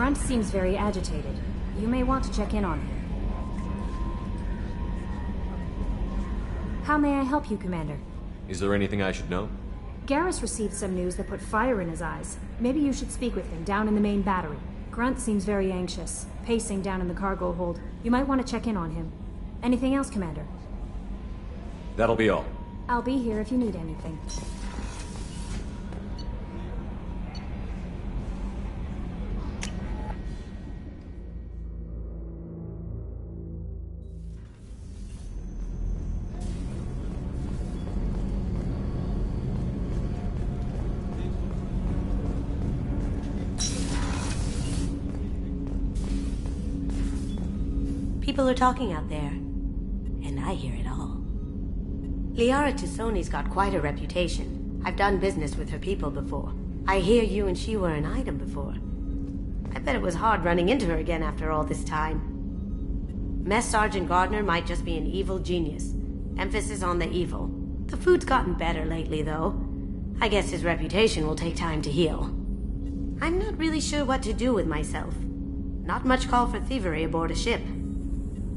Grunt seems very agitated. You may want to check in on him. How may I help you, Commander? Is there anything I should know? Garrus received some news that put fire in his eyes. Maybe you should speak with him down in the main battery. Grunt seems very anxious, pacing down in the cargo hold. You might want to check in on him. Anything else, Commander? That'll be all. I'll be here if you need anything. People are talking out there, and I hear it all. Liara Tassoni's got quite a reputation. I've done business with her people before. I hear you and she were an item before. I bet it was hard running into her again after all this time. Mess Sergeant Gardner might just be an evil genius. Emphasis on the evil. The food's gotten better lately, though. I guess his reputation will take time to heal. I'm not really sure what to do with myself. Not much call for thievery aboard a ship.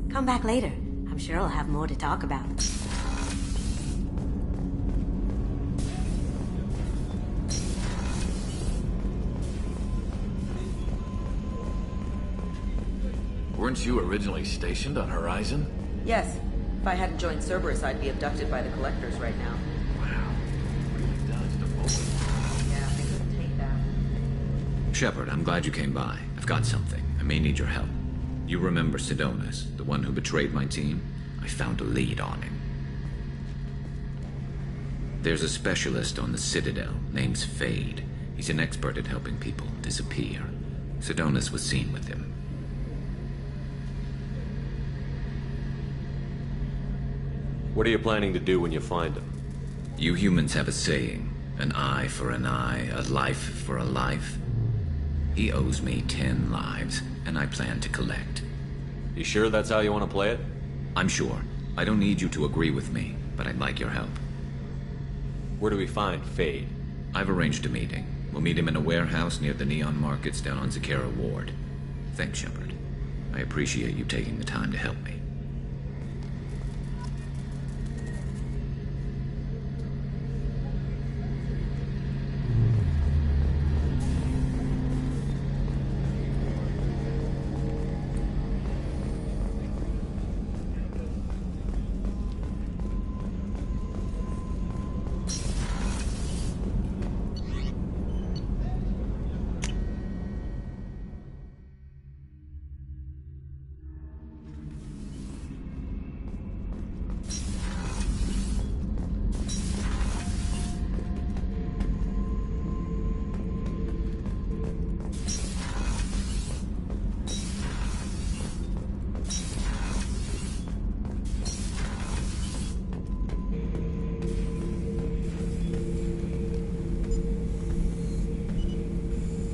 Come back later. I'm sure I'll have more to talk about. Weren't you originally stationed on Horizon? Yes. If I hadn't joined Cerberus, I'd be abducted by the Collectors right now. Wow. Really dodged a bullet. Yeah, they couldn't take that. Shepard, I'm glad you came by. I've got something. I may need your help. You remember Sidonus, the one who betrayed my team? I found a lead on him. There's a specialist on the Citadel, name's Fade. He's an expert at helping people disappear. Sidonus was seen with him. What are you planning to do when you find him? You humans have a saying, an eye for an eye, a life for a life. He owes me 10 lives, and I plan to collect. You sure that's how you want to play it? I'm sure. I don't need you to agree with me, but I'd like your help. Where do we find Fade? I've arranged a meeting. We'll meet him in a warehouse near the Neon Markets down on Zakera Ward. Thanks, Shepard. I appreciate you taking the time to help me.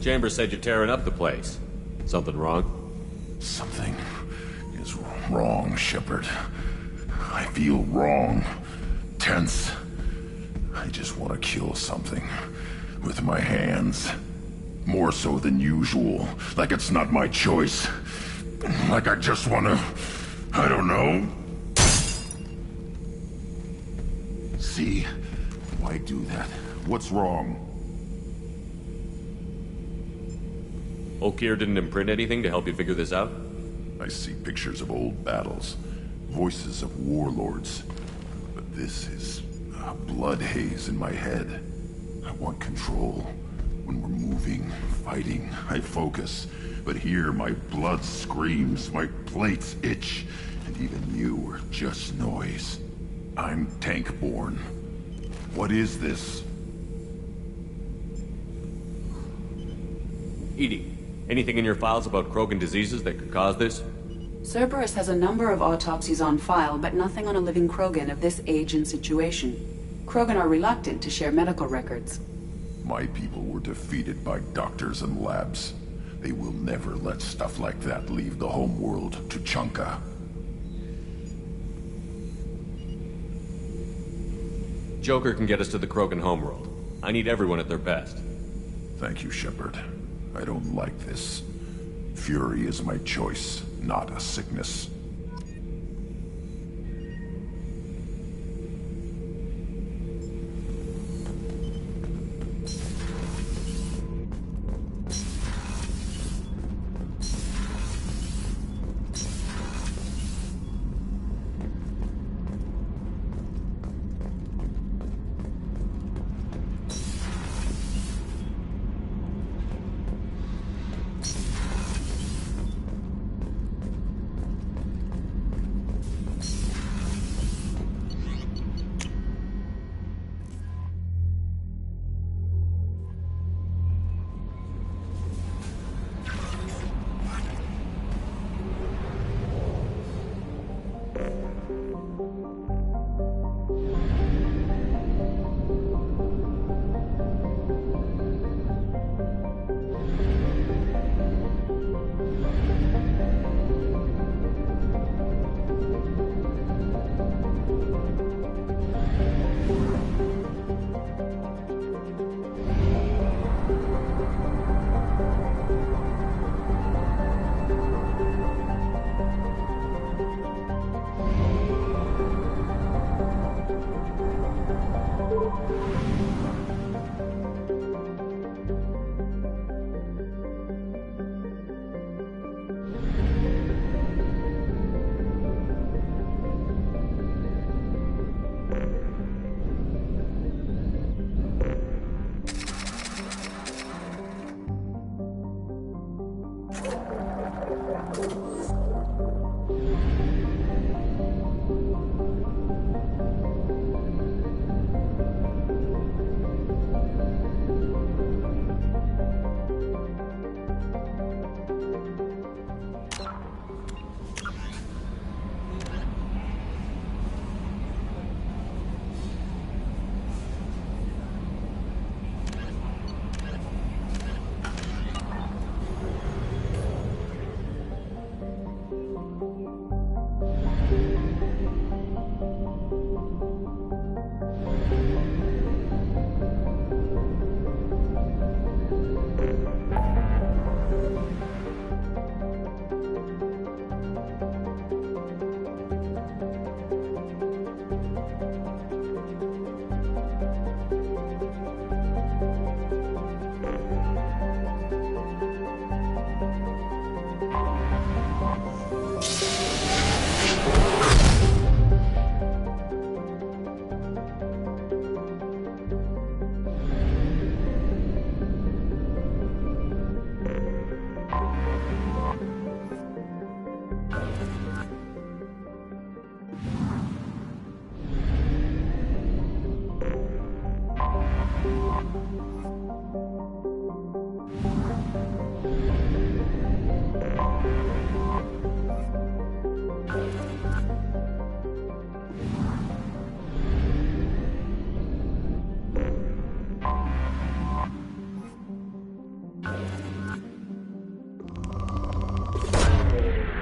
Chambers said you're tearing up the place. Something wrong? Something is wrong, Shepard. I feel wrong. Tense. I just want to kill something. With my hands. More so than usual. Like it's not my choice. Like I just want to... I don't know. See? Why do that? What's wrong? Okeer didn't imprint anything to help you figure this out? I see pictures of old battles, voices of warlords. But this is a blood haze in my head. I want control. When we're moving, fighting, I focus. But here, my blood screams, my plates itch, and even you are just noise. I'm tank-born. What is this? EDI, anything in your files about Krogan diseases that could cause this? Cerberus has a number of autopsies on file, but nothing on a living Krogan of this age and situation. Krogan are reluctant to share medical records. My people were defeated by doctors and labs. They will never let stuff like that leave the homeworld to Chunka. Joker can get us to the Krogan homeworld. I need everyone at their best. Thank you, Shepard. I don't like this. Fury is my choice, not a sickness.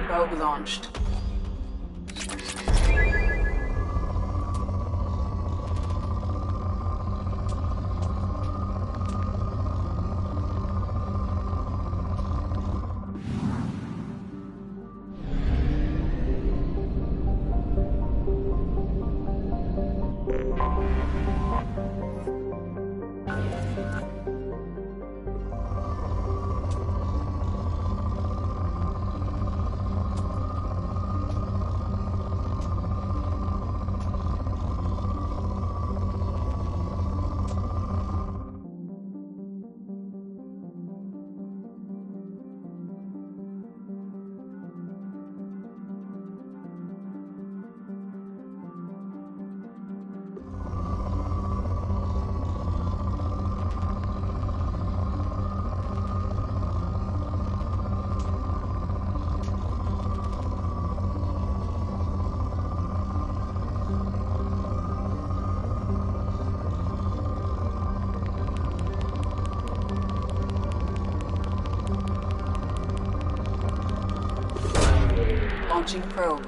Probe launched. Launching probe.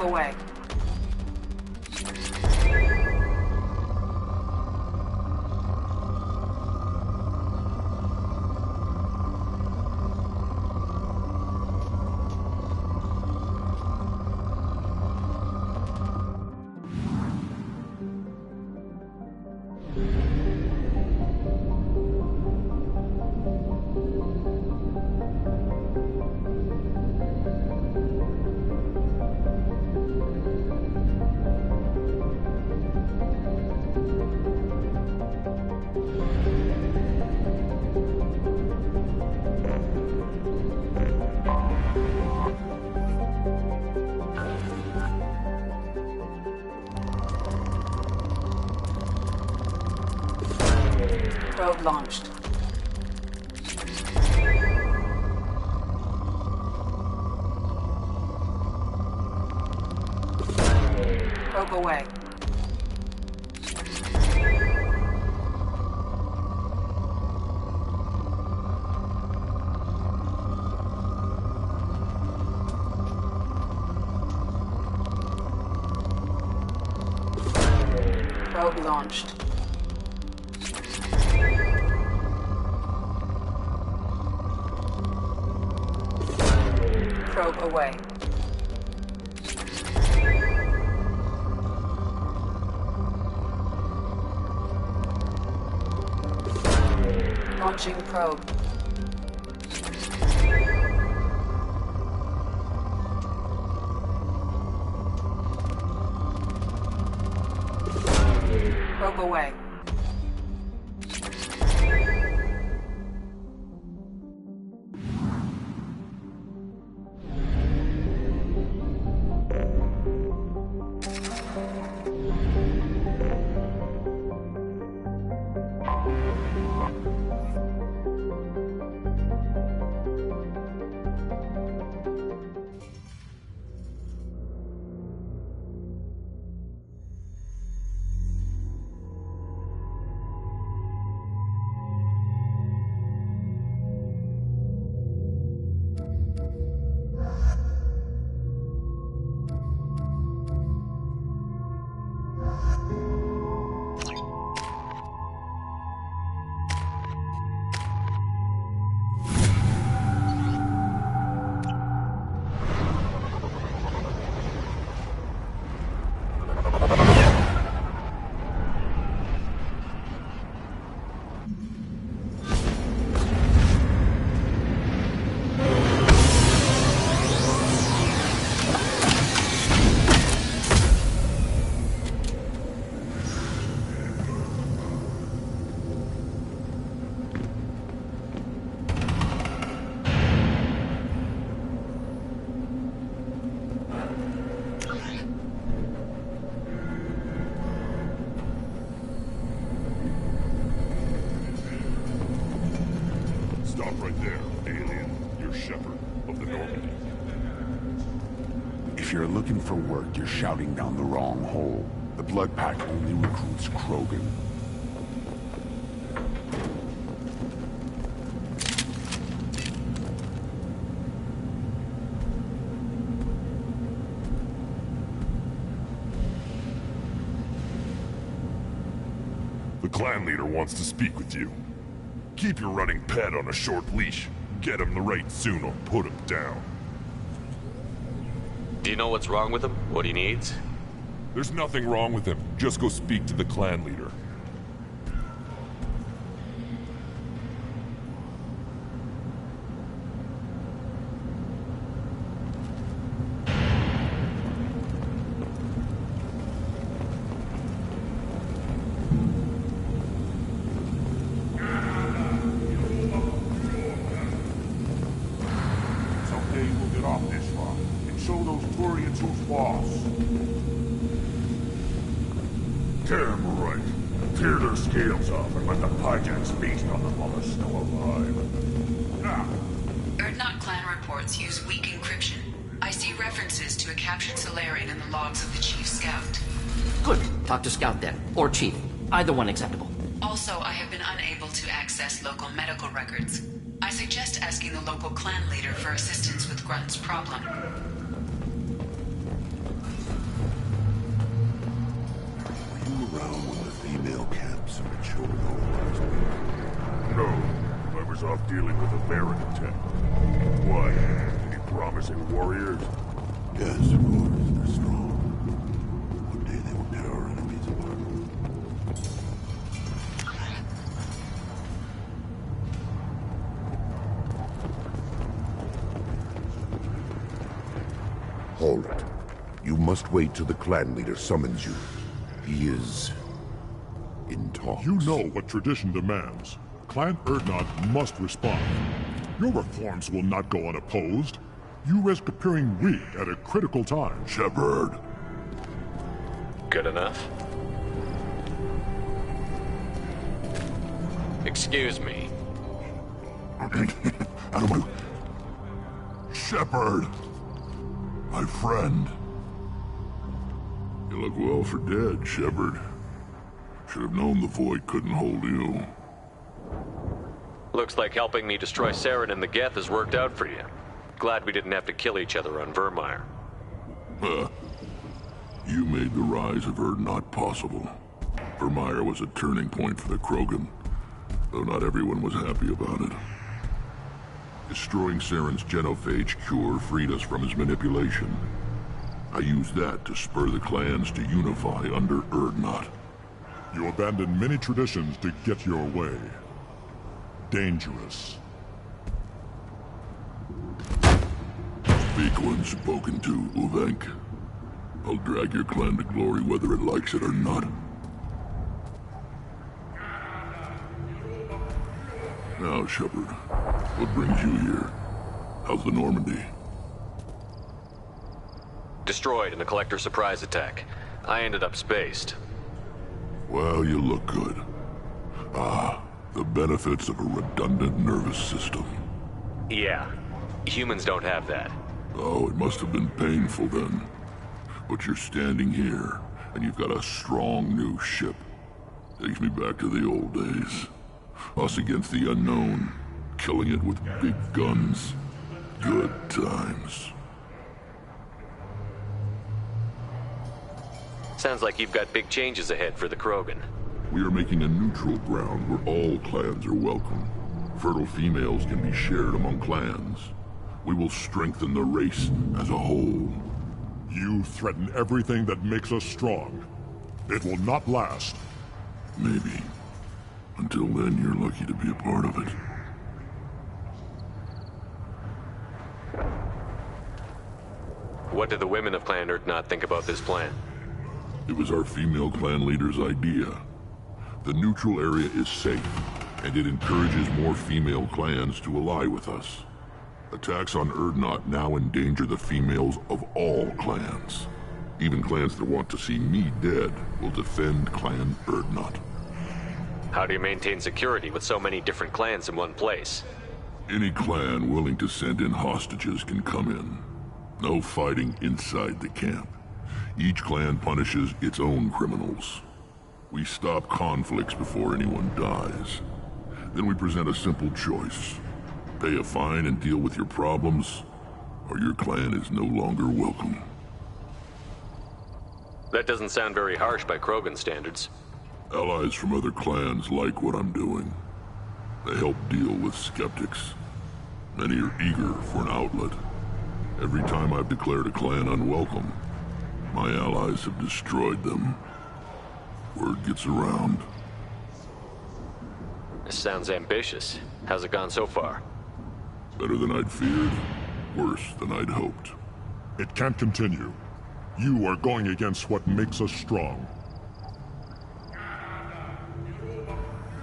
Probe away. Probe launched. Probe away. Probe launched. Probe away. Launching probe. Probe away. Stop right there, alien. You're Shepherd of the Normandy. If you're looking for work, you're shouting down the wrong hole. The Blood Pack only recruits Krogan. The clan leader wants to speak with you. Keep your running pet on a short leash. Get him the right soon or put him down. Do you know what's wrong with him? What he needs? There's nothing wrong with him. Just go speak to the clan leader. Tear them right. Tear their scales off and let the Pyjaks feast on them while they're still alive. Now! Erdnot clan reports use weak encryption. I see references to a captured Solarian in the logs of the Chief Scout. Good. Talk to Scout then. Or Chief. Either one acceptable. Also, I have been unable to access local medical records. I suggest asking the local clan leader for assistance with Grunt's problem. Wasn't sure though. No, I was off dealing with a Baron attack. Why? Any promising warriors? Yes, of course. They're strong. One day they will tear our enemies apart. Hold it. You must wait till the clan leader summons you. He is in talks. You know what tradition demands. Clan Erdnot must respond. Your reforms will not go unopposed. You risk appearing weak at a critical time. Shepard. Good enough? Excuse me. Out of my... Shepard! My friend. You look well for dead, Shepard. Should have known the Void couldn't hold you. Looks like helping me destroy Saren and the Geth has worked out for you. Glad we didn't have to kill each other on Vermeer. You made the rise of Erdnot possible. Vermeer was a turning point for the Krogan, though not everyone was happy about it. Destroying Saren's genophage cure freed us from his manipulation. I used that to spur the clans to unify under Erdnot. You abandoned many traditions to get your way. Dangerous. Speak when spoken to, Uvenk. I'll drag your clan to glory whether it likes it or not. Now, Shepard, what brings you here? How's the Normandy? Destroyed in a collector surprise attack. I ended up spaced. Well, you look good. Ah, the benefits of a redundant nervous system. Yeah. Humans don't have that. Oh, it must have been painful then. But you're standing here, and you've got a strong new ship. Takes me back to the old days. Us against the unknown, killing it with big guns. Good times. Sounds like you've got big changes ahead for the Krogan. We are making a neutral ground where all clans are welcome. Fertile females can be shared among clans. We will strengthen the race as a whole. You threaten everything that makes us strong. It will not last. Maybe. Until then, you're lucky to be a part of it. What do the women of Clan Erdnot think about this plan? It was our female clan leader's idea. The neutral area is safe, and it encourages more female clans to ally with us. Attacks on Erdnot now endanger the females of all clans. Even clans that want to see me dead will defend Clan Erdnot. How do you maintain security with so many different clans in one place? Any clan willing to send in hostages can come in. No fighting inside the camp. Each clan punishes its own criminals. We stop conflicts before anyone dies. Then we present a simple choice. Pay a fine and deal with your problems, or your clan is no longer welcome. That doesn't sound very harsh by Krogan standards. Allies from other clans like what I'm doing. They help deal with skeptics. Many are eager for an outlet. Every time I've declared a clan unwelcome, my allies have destroyed them. Word gets around. This sounds ambitious. How's it gone so far? Better than I'd feared, worse than I'd hoped. It can't continue. You are going against what makes us strong.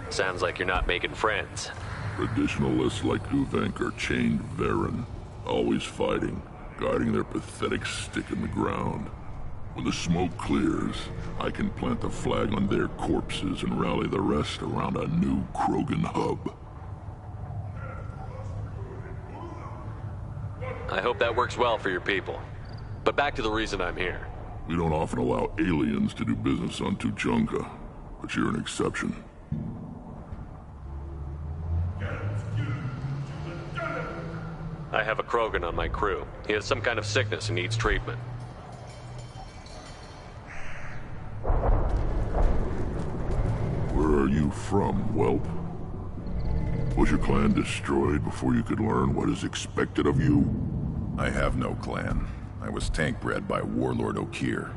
Sounds like you're not making friends. Traditionalists like Uvenk are chained Varen, always fighting, guarding their pathetic stick in the ground. When the smoke clears, I can plant the flag on their corpses and rally the rest around a new Krogan hub. I hope that works well for your people. But back to the reason I'm here. We don't often allow aliens to do business on Tuchanka, but you're an exception. I have a Krogan on my crew. He has some kind of sickness and needs treatment. Where are you? you from, whelp? Was your clan destroyed before you could learn what is expected of you? I have no clan. I was tank bred by Warlord Okir.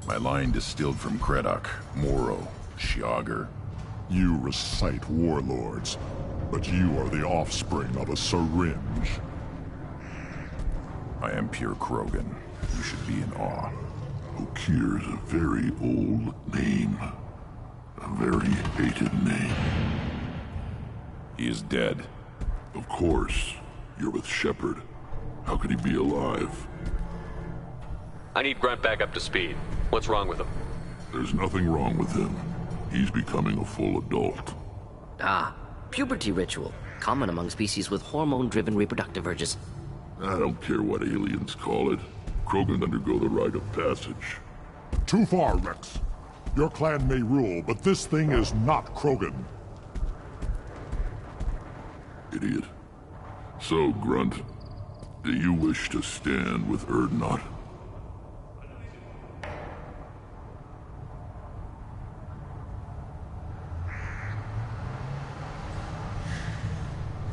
My line distilled from Kredok, Moro, Shiagar. You recite warlords, but you are the offspring of a syringe. I am pure Krogan. You should be in awe. Okir's a very old name. A very hated name. He is dead. Of course. You're with Shepard. How could he be alive? I need Grunt back up to speed. What's wrong with him? There's nothing wrong with him. He's becoming a full adult. Ah, puberty ritual. Common among species with hormone-driven reproductive urges. I don't care what aliens call it. Krogan undergo the rite of passage. Too far, Rex. Your clan may rule, but this thing is not Krogan. Idiot. So, Grunt, do you wish to stand with Urdnot?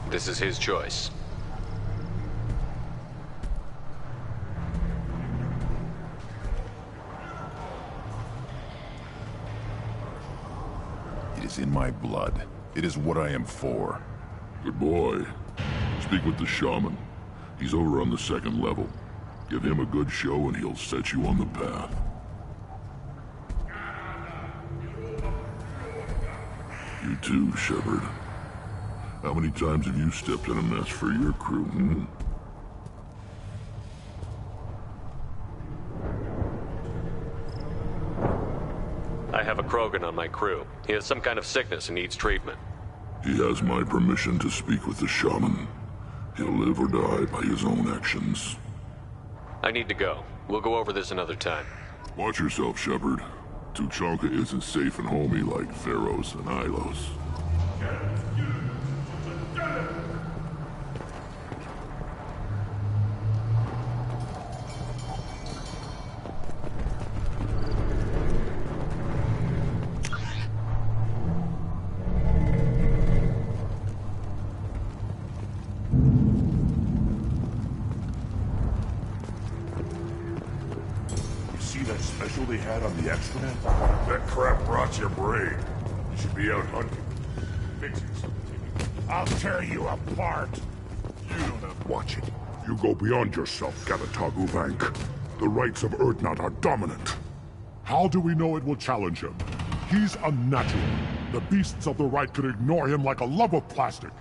This is his choice. It is in my blood. It is what I am for. Good boy. Speak with the shaman. He's over on the second level. Give him a good show and he'll set you on the path. You too, Shepard. How many times have you stepped in a mess for your crew, hmm? I have a Krogan on my crew. He has some kind of sickness and needs treatment. He has my permission to speak with the shaman. He'll live or die by his own actions. I need to go. We'll go over this another time. Watch yourself, Shepard. Tuchanka isn't safe and homey like Pharaohs and Ilos. That special they had on the extranet? That crap rots your brain. You should be out hunting. Fix it. I'll tear you apart. You don't have to watch it. You go beyond yourself, Galatog Uvank. The rights of Urdnot are dominant. How do we know it will challenge him? He's unnatural. The beasts of the right could ignore him like a lump of plastic.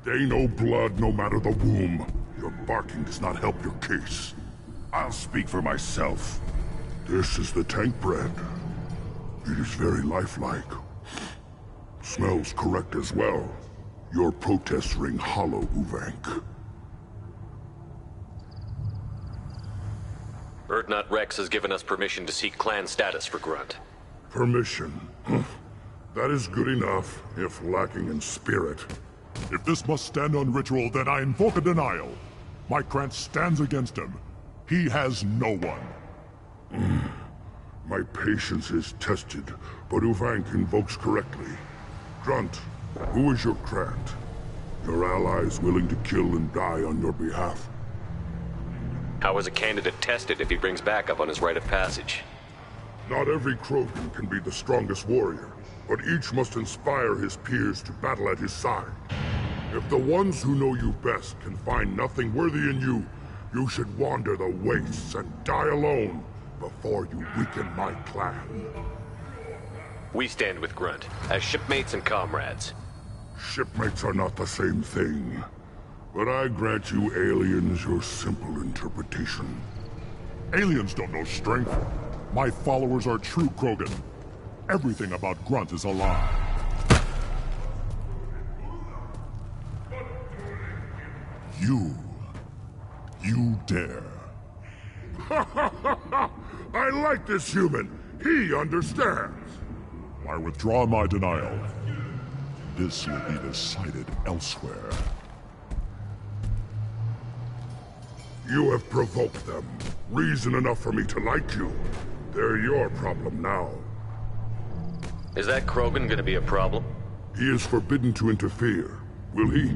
They know blood no matter the womb. Your barking does not help your case. I'll speak for myself. This is the tank bread. It is very lifelike. Smells correct as well. Your protests ring hollow, Uvank. Urdnot Rex has given us permission to seek clan status for Grunt. Permission? That is good enough, if lacking in spirit. If this must stand on ritual, then I invoke a denial. My clan stands against him. He has no one. My patience is tested, but Uvank invokes correctly. Grunt, who is your Krant? Your allies willing to kill and die on your behalf? How is a candidate tested if he brings backup on his rite of passage? Not every Krogan can be the strongest warrior, but each must inspire his peers to battle at his side. If the ones who know you best can find nothing worthy in you, you should wander the wastes and die alone before you weaken my clan. We stand with Grunt, as shipmates and comrades. Shipmates are not the same thing. But I grant you aliens your simple interpretation. Aliens don't know strength. My followers are true Krogan. Everything about Grunt is a lie. You dare. I like this human. He understands. I withdraw my denial. This will be decided elsewhere. You have provoked them. Reason enough for me to like you. They're your problem now. Is that Krogan gonna be a problem? He is forbidden to interfere, will he?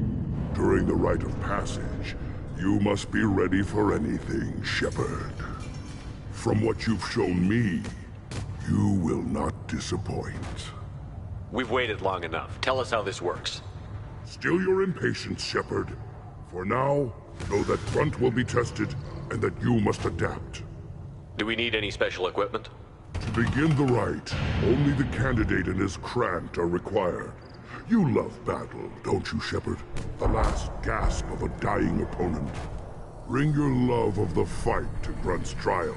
During the rite of passage, you must be ready for anything, Shepard. From what you've shown me, you will not disappoint. We've waited long enough. Tell us how this works. Still your impatience, Shepard. For now, know that Grunt will be tested, and that you must adapt. Do we need any special equipment? To begin the rite, only the candidate and his Krant are required. You love battle, don't you, Shepard? The last gasp of a dying opponent. Bring your love of the fight to Grunt's trial,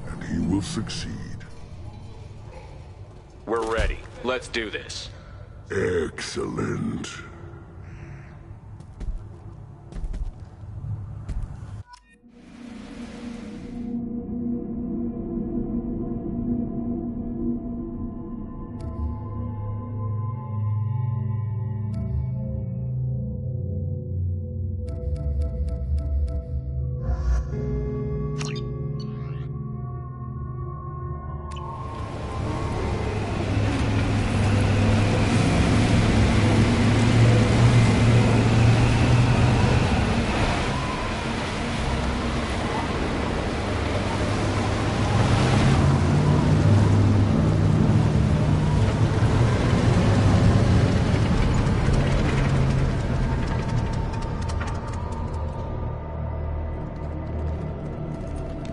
and he will succeed. We're ready. Let's do this. Excellent.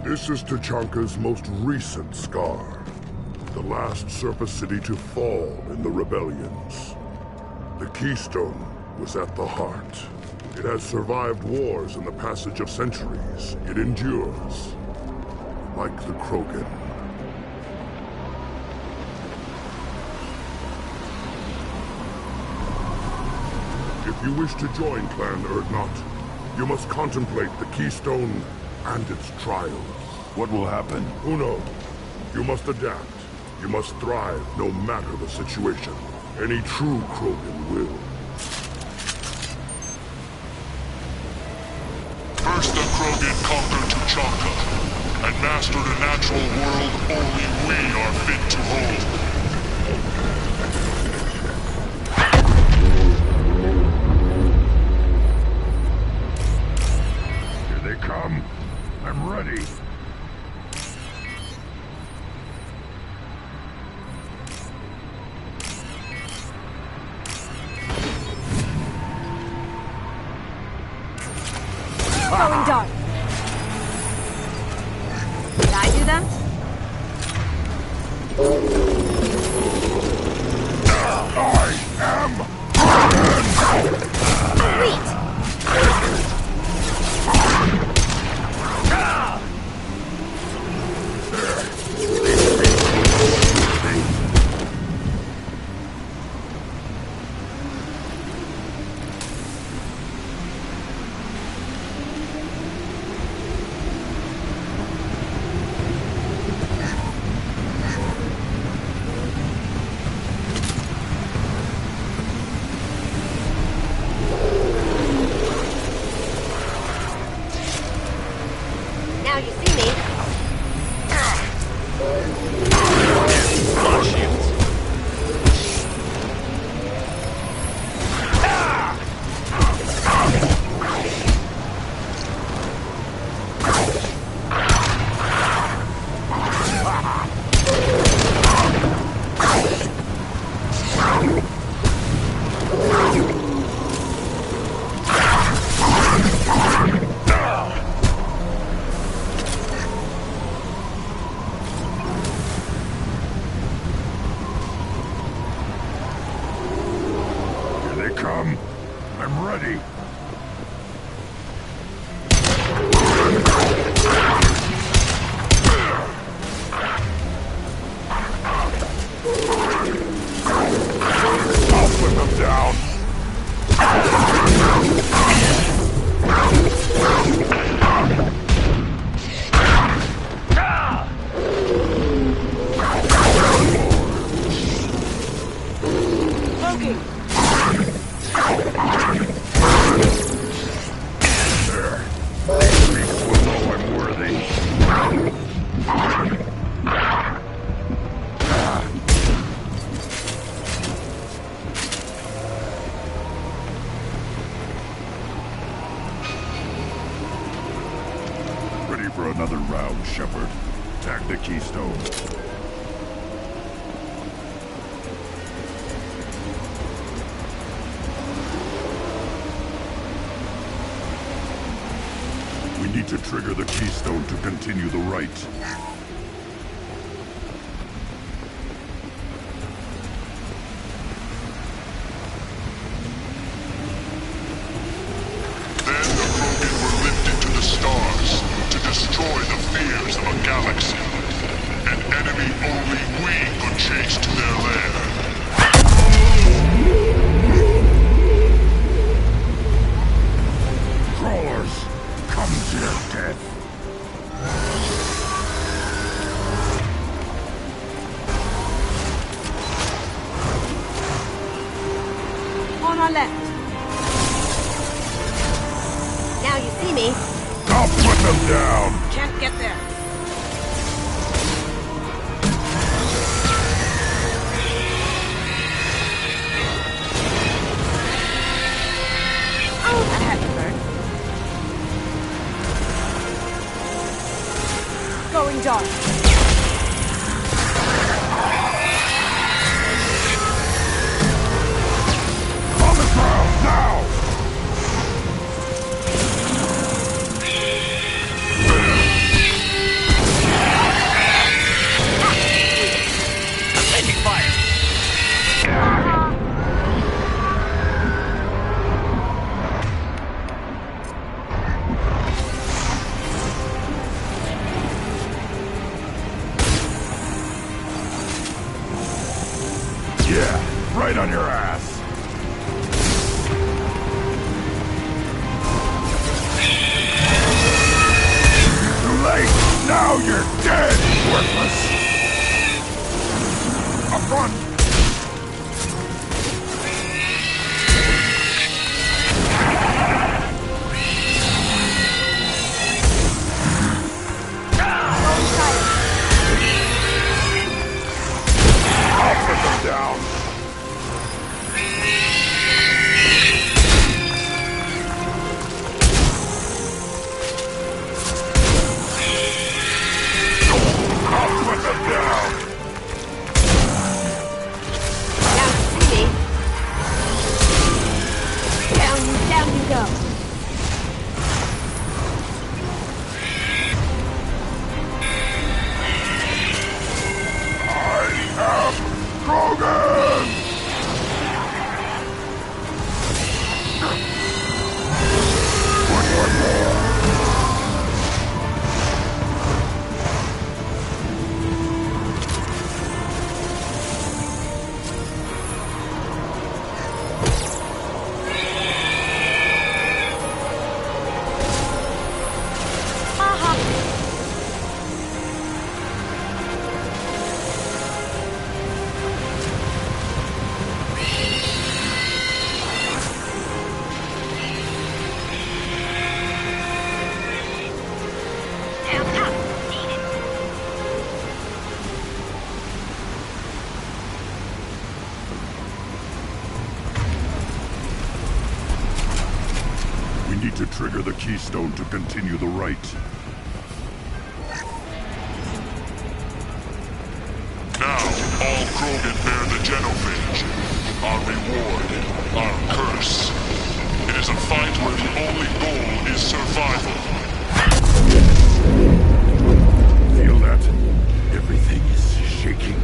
This is Tachanka's most recent scar. The last surface city to fall in the rebellions. The Keystone was at the heart. It has survived wars and the passage of centuries. It endures. Like the Krogan. If you wish to join Clan Urdnot, you must contemplate the Keystone and its trials. What will happen? Who knows? You must adapt. You must thrive, no matter the situation. Any true Krogan will. First the Krogan conquered Tachanka, and mastered a natural world only we are fit to hold. Here they come. I'm ready. Going dark. Did I do that? another round, Shepard. Tag the keystone. We need to trigger the keystone to continue the rite. On our left. Now you see me. I'll put them down! Can't get there. Oh, that had to burn. Going dark. Now! Taking fire! Yeah, right on your ass! Now you're dead, worthless! Up front! I'll put them down! To trigger the keystone to continue the rite. Now, all Krogan bear the genophage. Our reward, our curse. It is a fight where the only goal is survival. Feel that? Everything is shaking.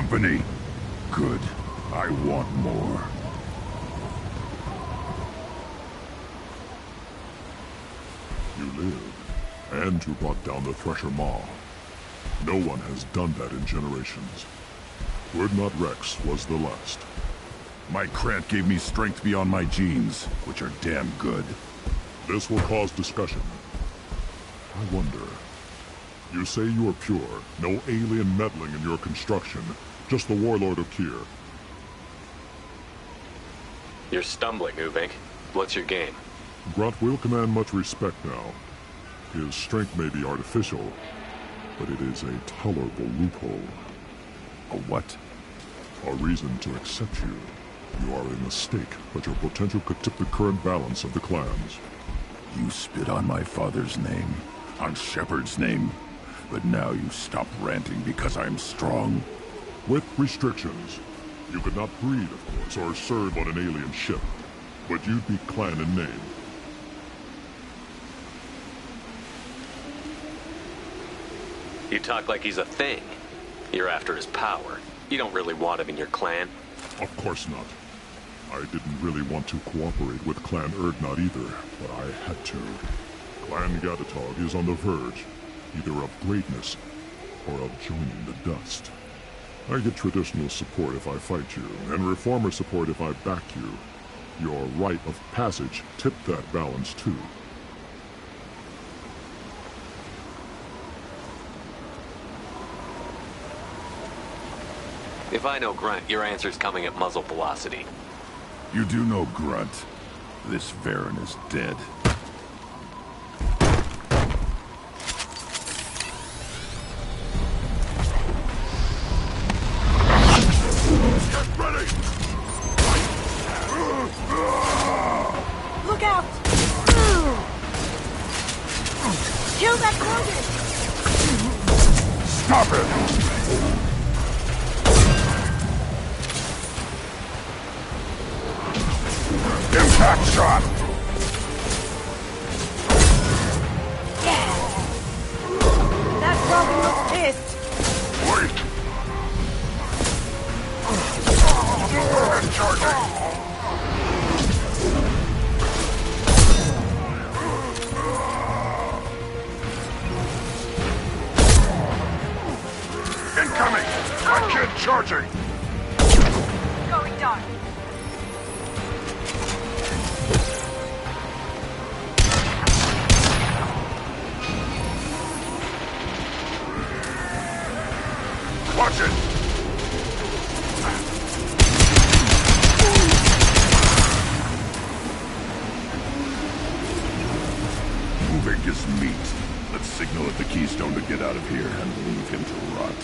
company. Good. I want more. You lived, and you brought down the Thresher Maw. No one has done that in generations. Urdnot Rex was the last. My Krant gave me strength beyond my genes, which are damn good. This will cause discussion. I wonder... You say you are pure, no alien meddling in your construction, just the warlord of Kier. You're stumbling, Uvink. What's your game? Grunt will command much respect now. His strength may be artificial, but it is a tolerable loophole. A what? A reason to accept you. You are a mistake, but your potential could tip the current balance of the clans. You spit on my father's name, on Shepard's name, but now you stop ranting because I'm strong? With restrictions. You could not breed, of course, or serve on an alien ship, but you'd be clan in name. You talk like he's a thing. You're after his power. You don't really want him in your clan. Of course not. I didn't really want to cooperate with Clan Urdnot either, but I had to. Clan Gatatog is on the verge, either of greatness or of joining the dust. I get traditional support if I fight you, and reformer support if I back you. Your rite of passage tipped that balance too. If I know Grunt, your answer's coming at muzzle velocity. You do know Grunt. This Varen is dead. Get ready! Look out! Kill that Krogan! Stop it! Impact shot! That Krogan looks pissed! Wait! Charging! Incoming! My kid charging! Going dark. Watch it! Moving is meat. Let's signal at the Keystone to get out of here and leave him to rot.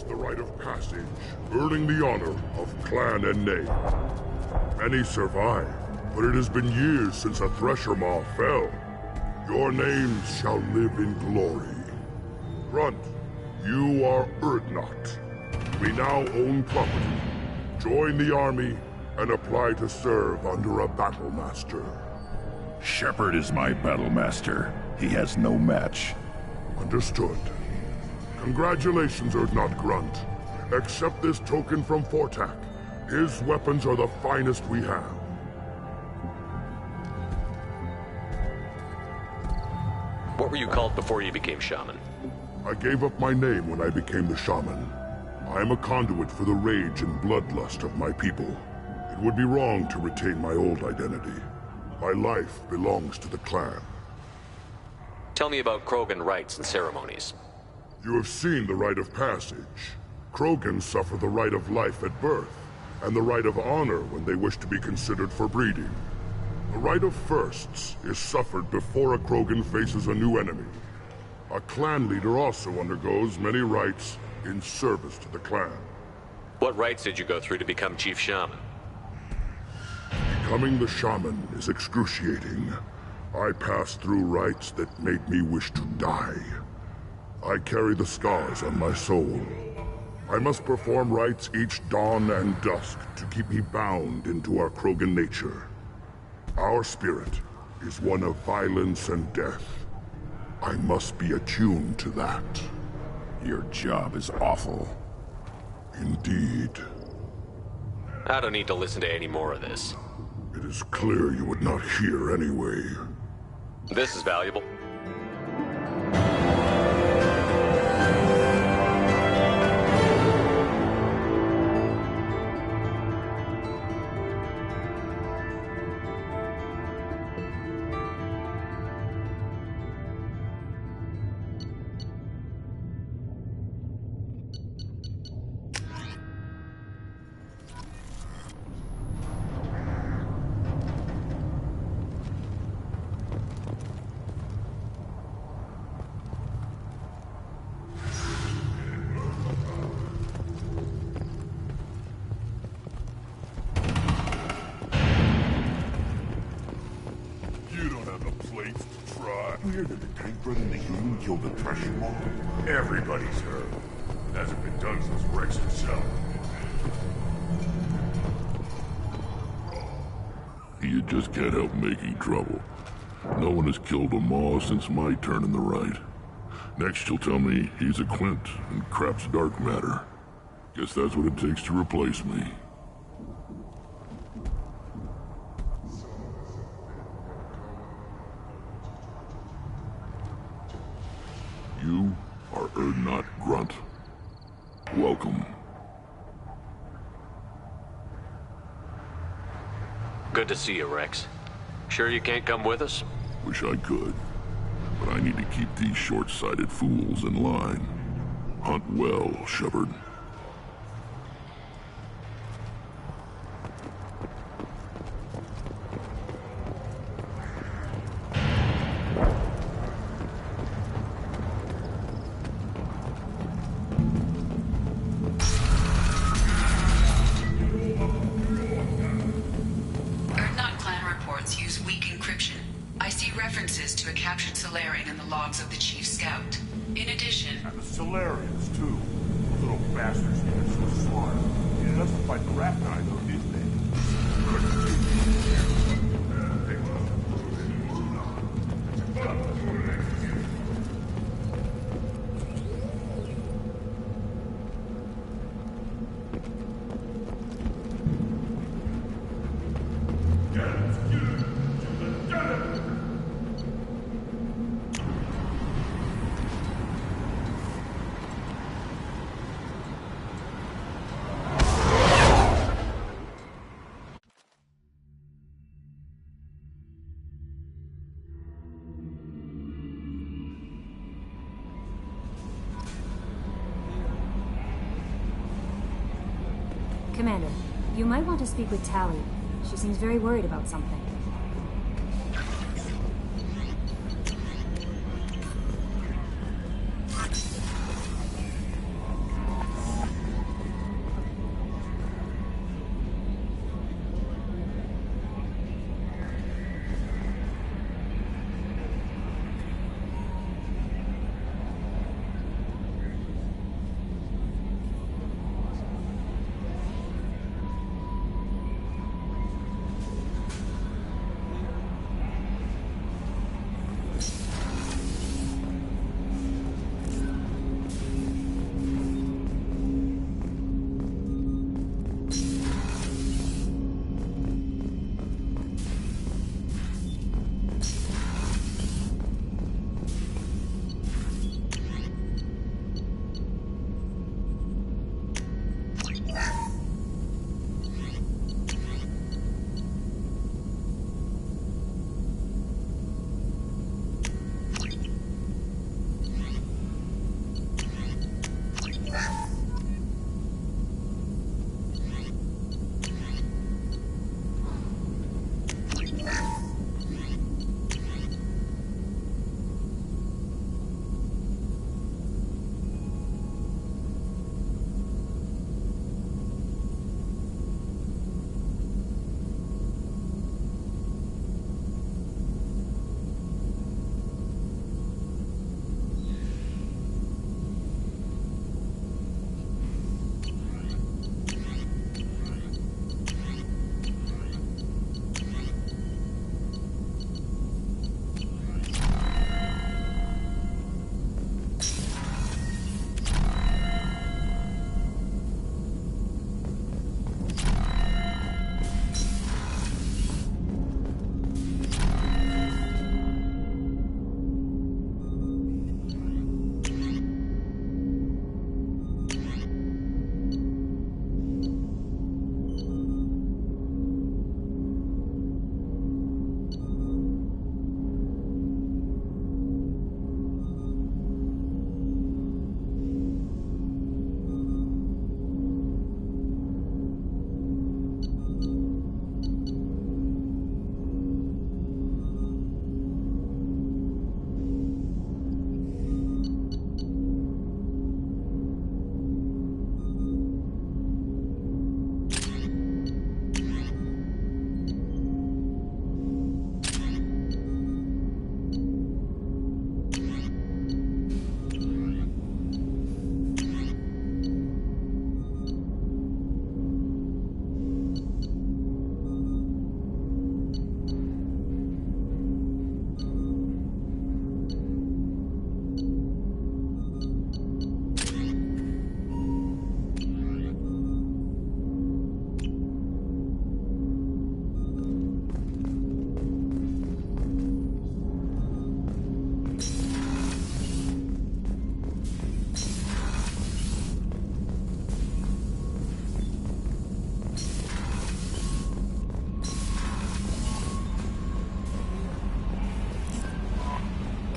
The rite of passage, earning the honor of clan and name. Many survive, but it has been years since a Thresher Maw fell. Your names shall live in glory. Grunt, you are Urdnot. We now own property. Join the army and apply to serve under a battle master. Shepard is my battle master. He has no match. Understood. Congratulations, Urdnot Grunt. Accept this token from Fortak. His weapons are the finest we have. What were you called before you became shaman? I gave up my name when I became the shaman. I am a conduit for the rage and bloodlust of my people. It would be wrong to retain my old identity. My life belongs to the clan. Tell me about Krogan rites and ceremonies. You have seen the rite of passage. Krogan suffer the rite of life at birth, and the rite of honor when they wish to be considered for breeding. The rite of firsts is suffered before a Krogan faces a new enemy. A clan leader also undergoes many rites in service to the clan. What rites did you go through to become Chief Shaman? Becoming the shaman is excruciating. I passed through rites that made me wish to die. I carry the scars on my soul. I must perform rites each dawn and dusk to keep me bound into our Krogan nature. Our spirit is one of violence and death. I must be attuned to that. Your job is awful. Indeed. I don't need to listen to any more of this. It is clear you would not hear anyway. This is valuable. Did the tank brother and the human kill the threshing ball? Everybody's heard. Hasn't been done since Rex himself. You just can't help making trouble. No one has killed a Maw since my turn in the right. Next you'll tell me he's a Quint and crap's dark matter. Guess that's what it takes to replace me. You are Erdnot Grunt. Welcome. Good to see you, Rex. Sure you can't come with us? Wish I could, but I need to keep these short-sighted fools in line. Hunt well, Shepard. References to a captured Solarian in the logs of the Chief Scout. In addition... And the Solarians, too. Those little bastards needed some slaughter. Needed us to fight the rat guys on his day. Commander, you might want to speak with Tally. She seems very worried about something.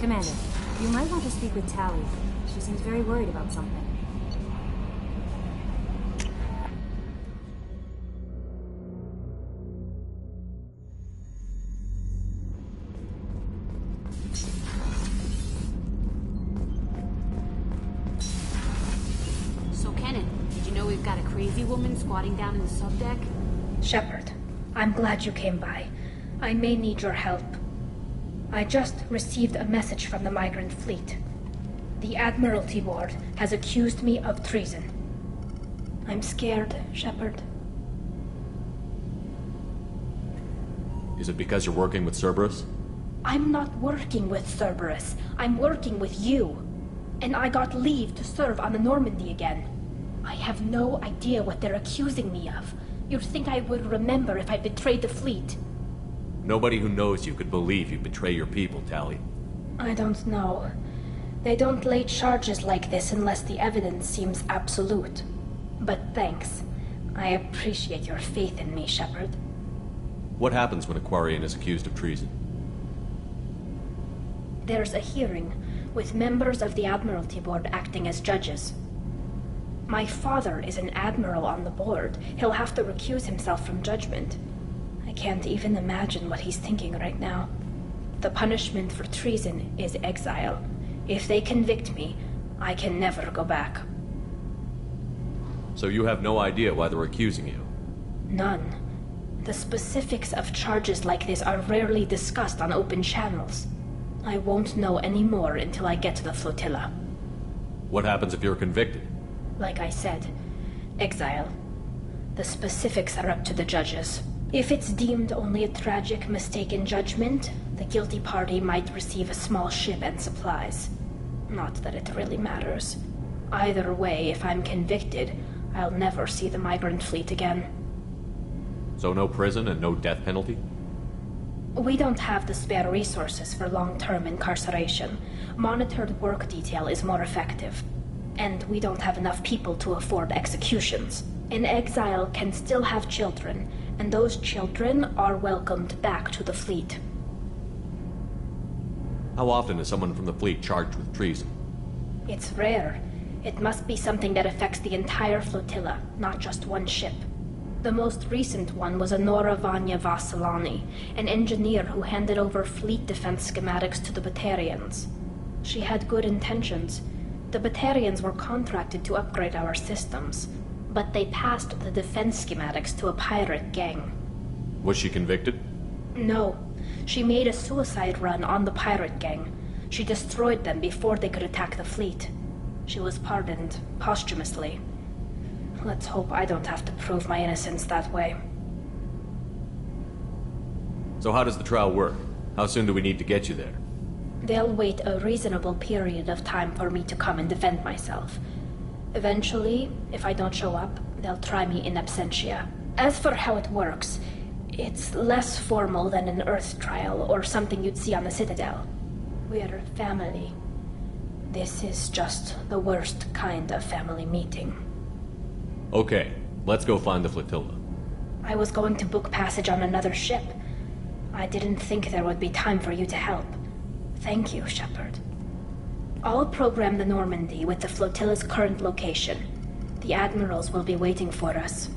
Commander, you might want to speak with Tally. She seems very worried about something. So, Kenan, did you know we've got a crazy woman squatting down in the subdeck? Shepard, I'm glad you came by. I may need your help. I just received a message from the migrant fleet. The Admiralty Board has accused me of treason. I'm scared, Shepard. Is it because you're working with Cerberus? I'm not working with Cerberus. I'm working with you. And I got leave to serve on the Normandy again. I have no idea what they're accusing me of. You'd think I would remember if I betrayed the fleet. Nobody who knows you could believe you betray your people, Tally. I don't know. They don't lay charges like this unless the evidence seems absolute. But thanks. I appreciate your faith in me, Shepard. What happens when a Quarian is accused of treason? There's a hearing, with members of the Admiralty Board acting as judges. My father is an admiral on the board. He'll have to recuse himself from judgment. I can't even imagine what he's thinking right now. The punishment for treason is exile. If they convict me, I can never go back. So you have no idea why they're accusing you? None. The specifics of charges like this are rarely discussed on open channels. I won't know any more until I get to the flotilla. What happens if you're convicted? Like I said, exile. The specifics are up to the judges. If it's deemed only a tragic mistake in judgment, the guilty party might receive a small ship and supplies. Not that it really matters. Either way, if I'm convicted, I'll never see the migrant fleet again. So no prison and no death penalty? We don't have the spare resources for long-term incarceration. Monitored work detail is more effective. And we don't have enough people to afford executions. An exile can still have children, and those children are welcomed back to the fleet. How often is someone from the fleet charged with treason? It's rare. It must be something that affects the entire flotilla, not just one ship. The most recent one was Anora Vanya Vasilani, an engineer who handed over fleet defense schematics to the Batarians. She had good intentions. The Batarians were contracted to upgrade our systems, but they passed the defense schematics to a pirate gang. Was she convicted? No. She made a suicide run on the pirate gang. She destroyed them before they could attack the fleet. She was pardoned posthumously. Let's hope I don't have to prove my innocence that way. So how does the trial work? How soon do we need to get you there? They'll wait a reasonable period of time for me to come and defend myself. Eventually, if I don't show up, they'll try me in absentia. As for how it works, it's less formal than an Earth trial or something you'd see on the Citadel. We're family. This is just the worst kind of family meeting. Okay, let's go find the flotilla. I was going to book passage on another ship. I didn't think there would be time for you to help. Thank you, Shepard. I'll program the Normandy with the flotilla's current location. The admirals will be waiting for us.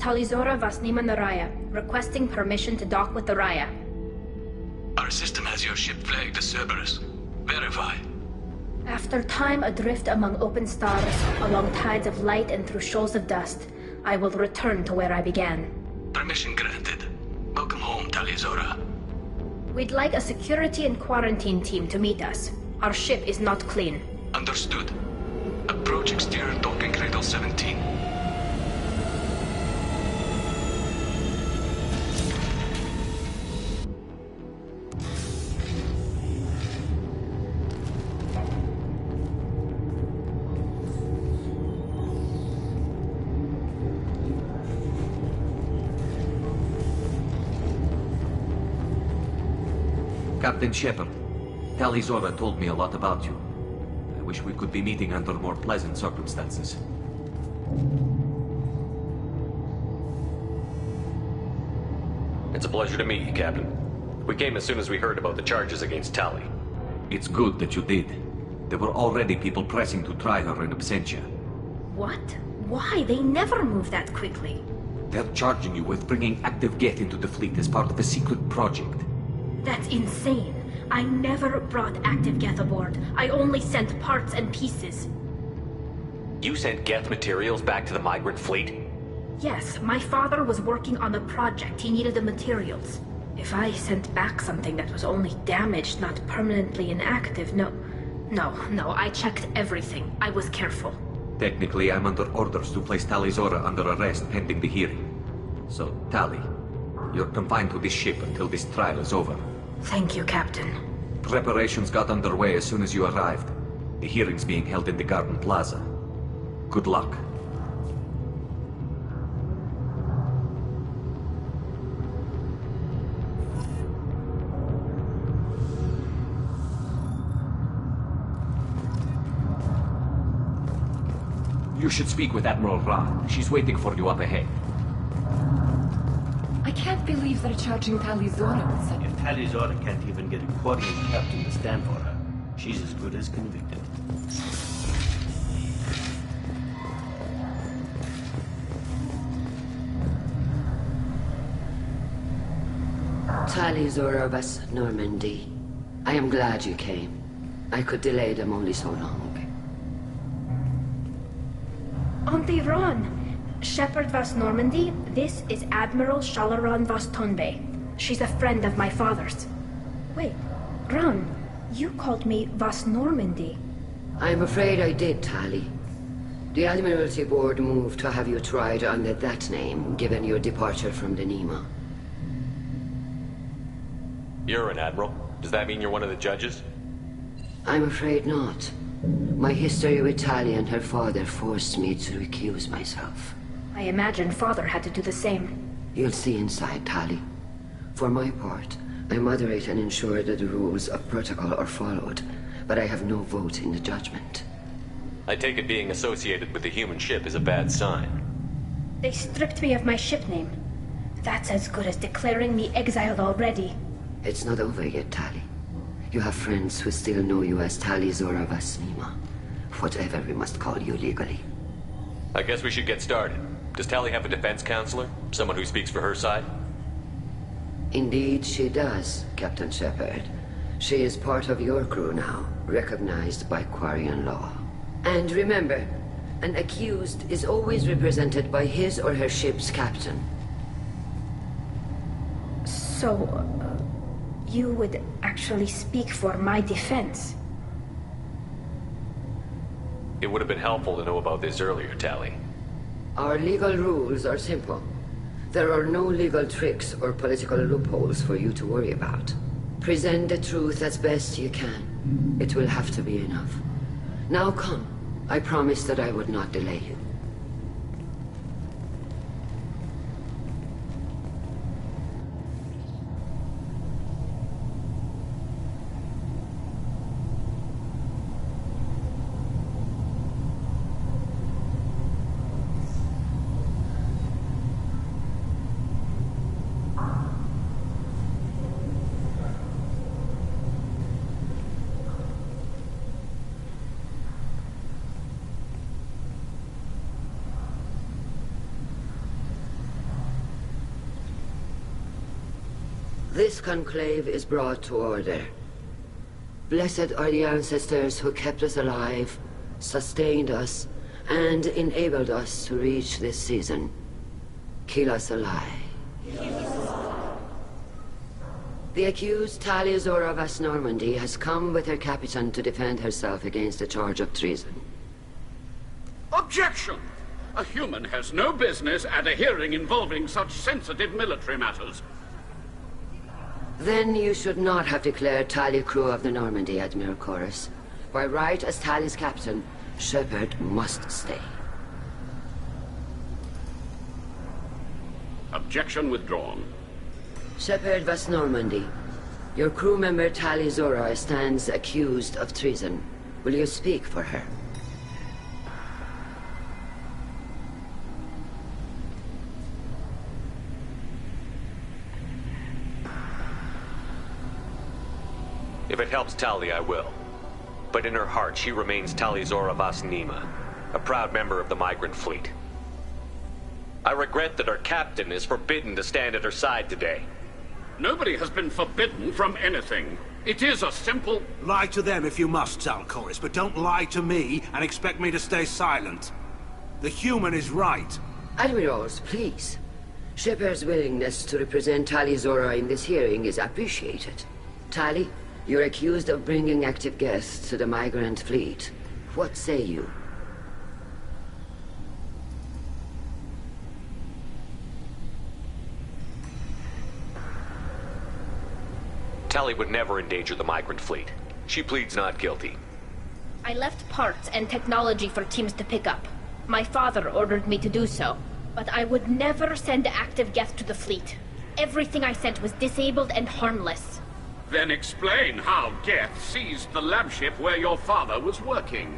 Talizora Vasnima Naraya, requesting permission to dock with the Raya. Our system has your ship flagged as Cerberus. Verify. After time adrift among open stars, along tides of light and through shoals of dust, I will return to where I began. Permission granted. Welcome home, Talizora. We'd like a security and quarantine team to meet us. Our ship is not clean. Understood. Approach exterior docking cradle 17. Captain Shepard, Talizora told me a lot about you. I wish we could be meeting under more pleasant circumstances. It's a pleasure to meet you, Captain. We came as soon as we heard about the charges against Tali. It's good that you did. There were already people pressing to try her in absentia. What? Why? They never move that quickly. They're charging you with bringing active Geth into the fleet as part of a secret project. That's insane. I never brought active Geth aboard. I only sent parts and pieces. You sent Geth materials back to the migrant fleet? Yes, my father was working on a project. He needed the materials. If I sent back something that was only damaged, not permanently inactive, no, I checked everything. I was careful. Technically, I'm under orders to place Talizora under arrest pending the hearing. So, Tali, you're confined to this ship until this trial is over. Thank you, Captain. Preparations got underway as soon as you arrived. The hearing's being held in the Garden Plaza. Good luck. You should speak with Admiral Ra. She's waiting for you up ahead. I can't believe they're charging Talizora with such... If Talizora can't even get a Quarian captain to stand for her, she's as good as convicted. Talizora Vas Normandy. I am glad you came. I could delay them only so long. Auntie Ron! Shepard Vas Normandy, this is Admiral Shalaran Vas Tonbe. She's a friend of my father's. Wait, Ron, you called me Vas Normandy. I'm afraid I did, Tali. The Admiralty Board moved to have you tried under that name, given your departure from the Nima. You're an admiral. Does that mean you're one of the judges? I'm afraid not. My history with Tali and her father forced me to recuse myself. I imagine father had to do the same. You'll see inside, Tali. For my part, I moderate and ensure that the rules of protocol are followed, but I have no vote in the judgment. I take it being associated with the human ship is a bad sign. They stripped me of my ship name. That's as good as declaring me exiled already. It's not over yet, Tali. You have friends who still know you as Talizora Vasnima. Whatever we must call you legally. I guess we should get started. Does Tali have a defense counselor? Someone who speaks for her side? Indeed she does, Captain Shepard. She is part of your crew now, recognized by Quarian law. And remember, an accused is always represented by his or her ship's captain. So, you would actually speak for my defense? It would have been helpful to know about this earlier, Tali. Our legal rules are simple. There are no legal tricks or political loopholes for you to worry about. Present the truth as best you can. It will have to be enough. Now come. I promised that I would not delay you. This conclave is brought to order. Blessed are the ancestors who kept us alive, sustained us, and enabled us to reach this season. Kill us alive. The accused Talia Zora Vas Normandy has come with her captain to defend herself against a charge of treason. Objection! A human has no business at a hearing involving such sensitive military matters. Then you should not have declared Talia crew of the Normandy, Admiral Chorus. By right as Talia's captain, Shepard must stay. Objection withdrawn. Shepard Vas Normandy, your crew member Talia Zora stands accused of treason. Will you speak for her? If it helps Tali, I will. But in her heart, she remains Tali Zora Vas Nima, a proud member of the migrant fleet. I regret that our captain is forbidden to stand at her side today. Nobody has been forbidden from anything. It is a simple... Lie to them if you must, Salchoris, but don't lie to me and expect me to stay silent. The human is right. Admirals, please. Shepard's willingness to represent Talia Zora in this hearing is appreciated. Tali, you're accused of bringing active guests to the migrant fleet. What say you? Tali would never endanger the migrant fleet. She pleads not guilty. I left parts and technology for teams to pick up. My father ordered me to do so, but I would never send active guests to the fleet. Everything I sent was disabled and harmless. Then explain how Geth seized the lab ship where your father was working.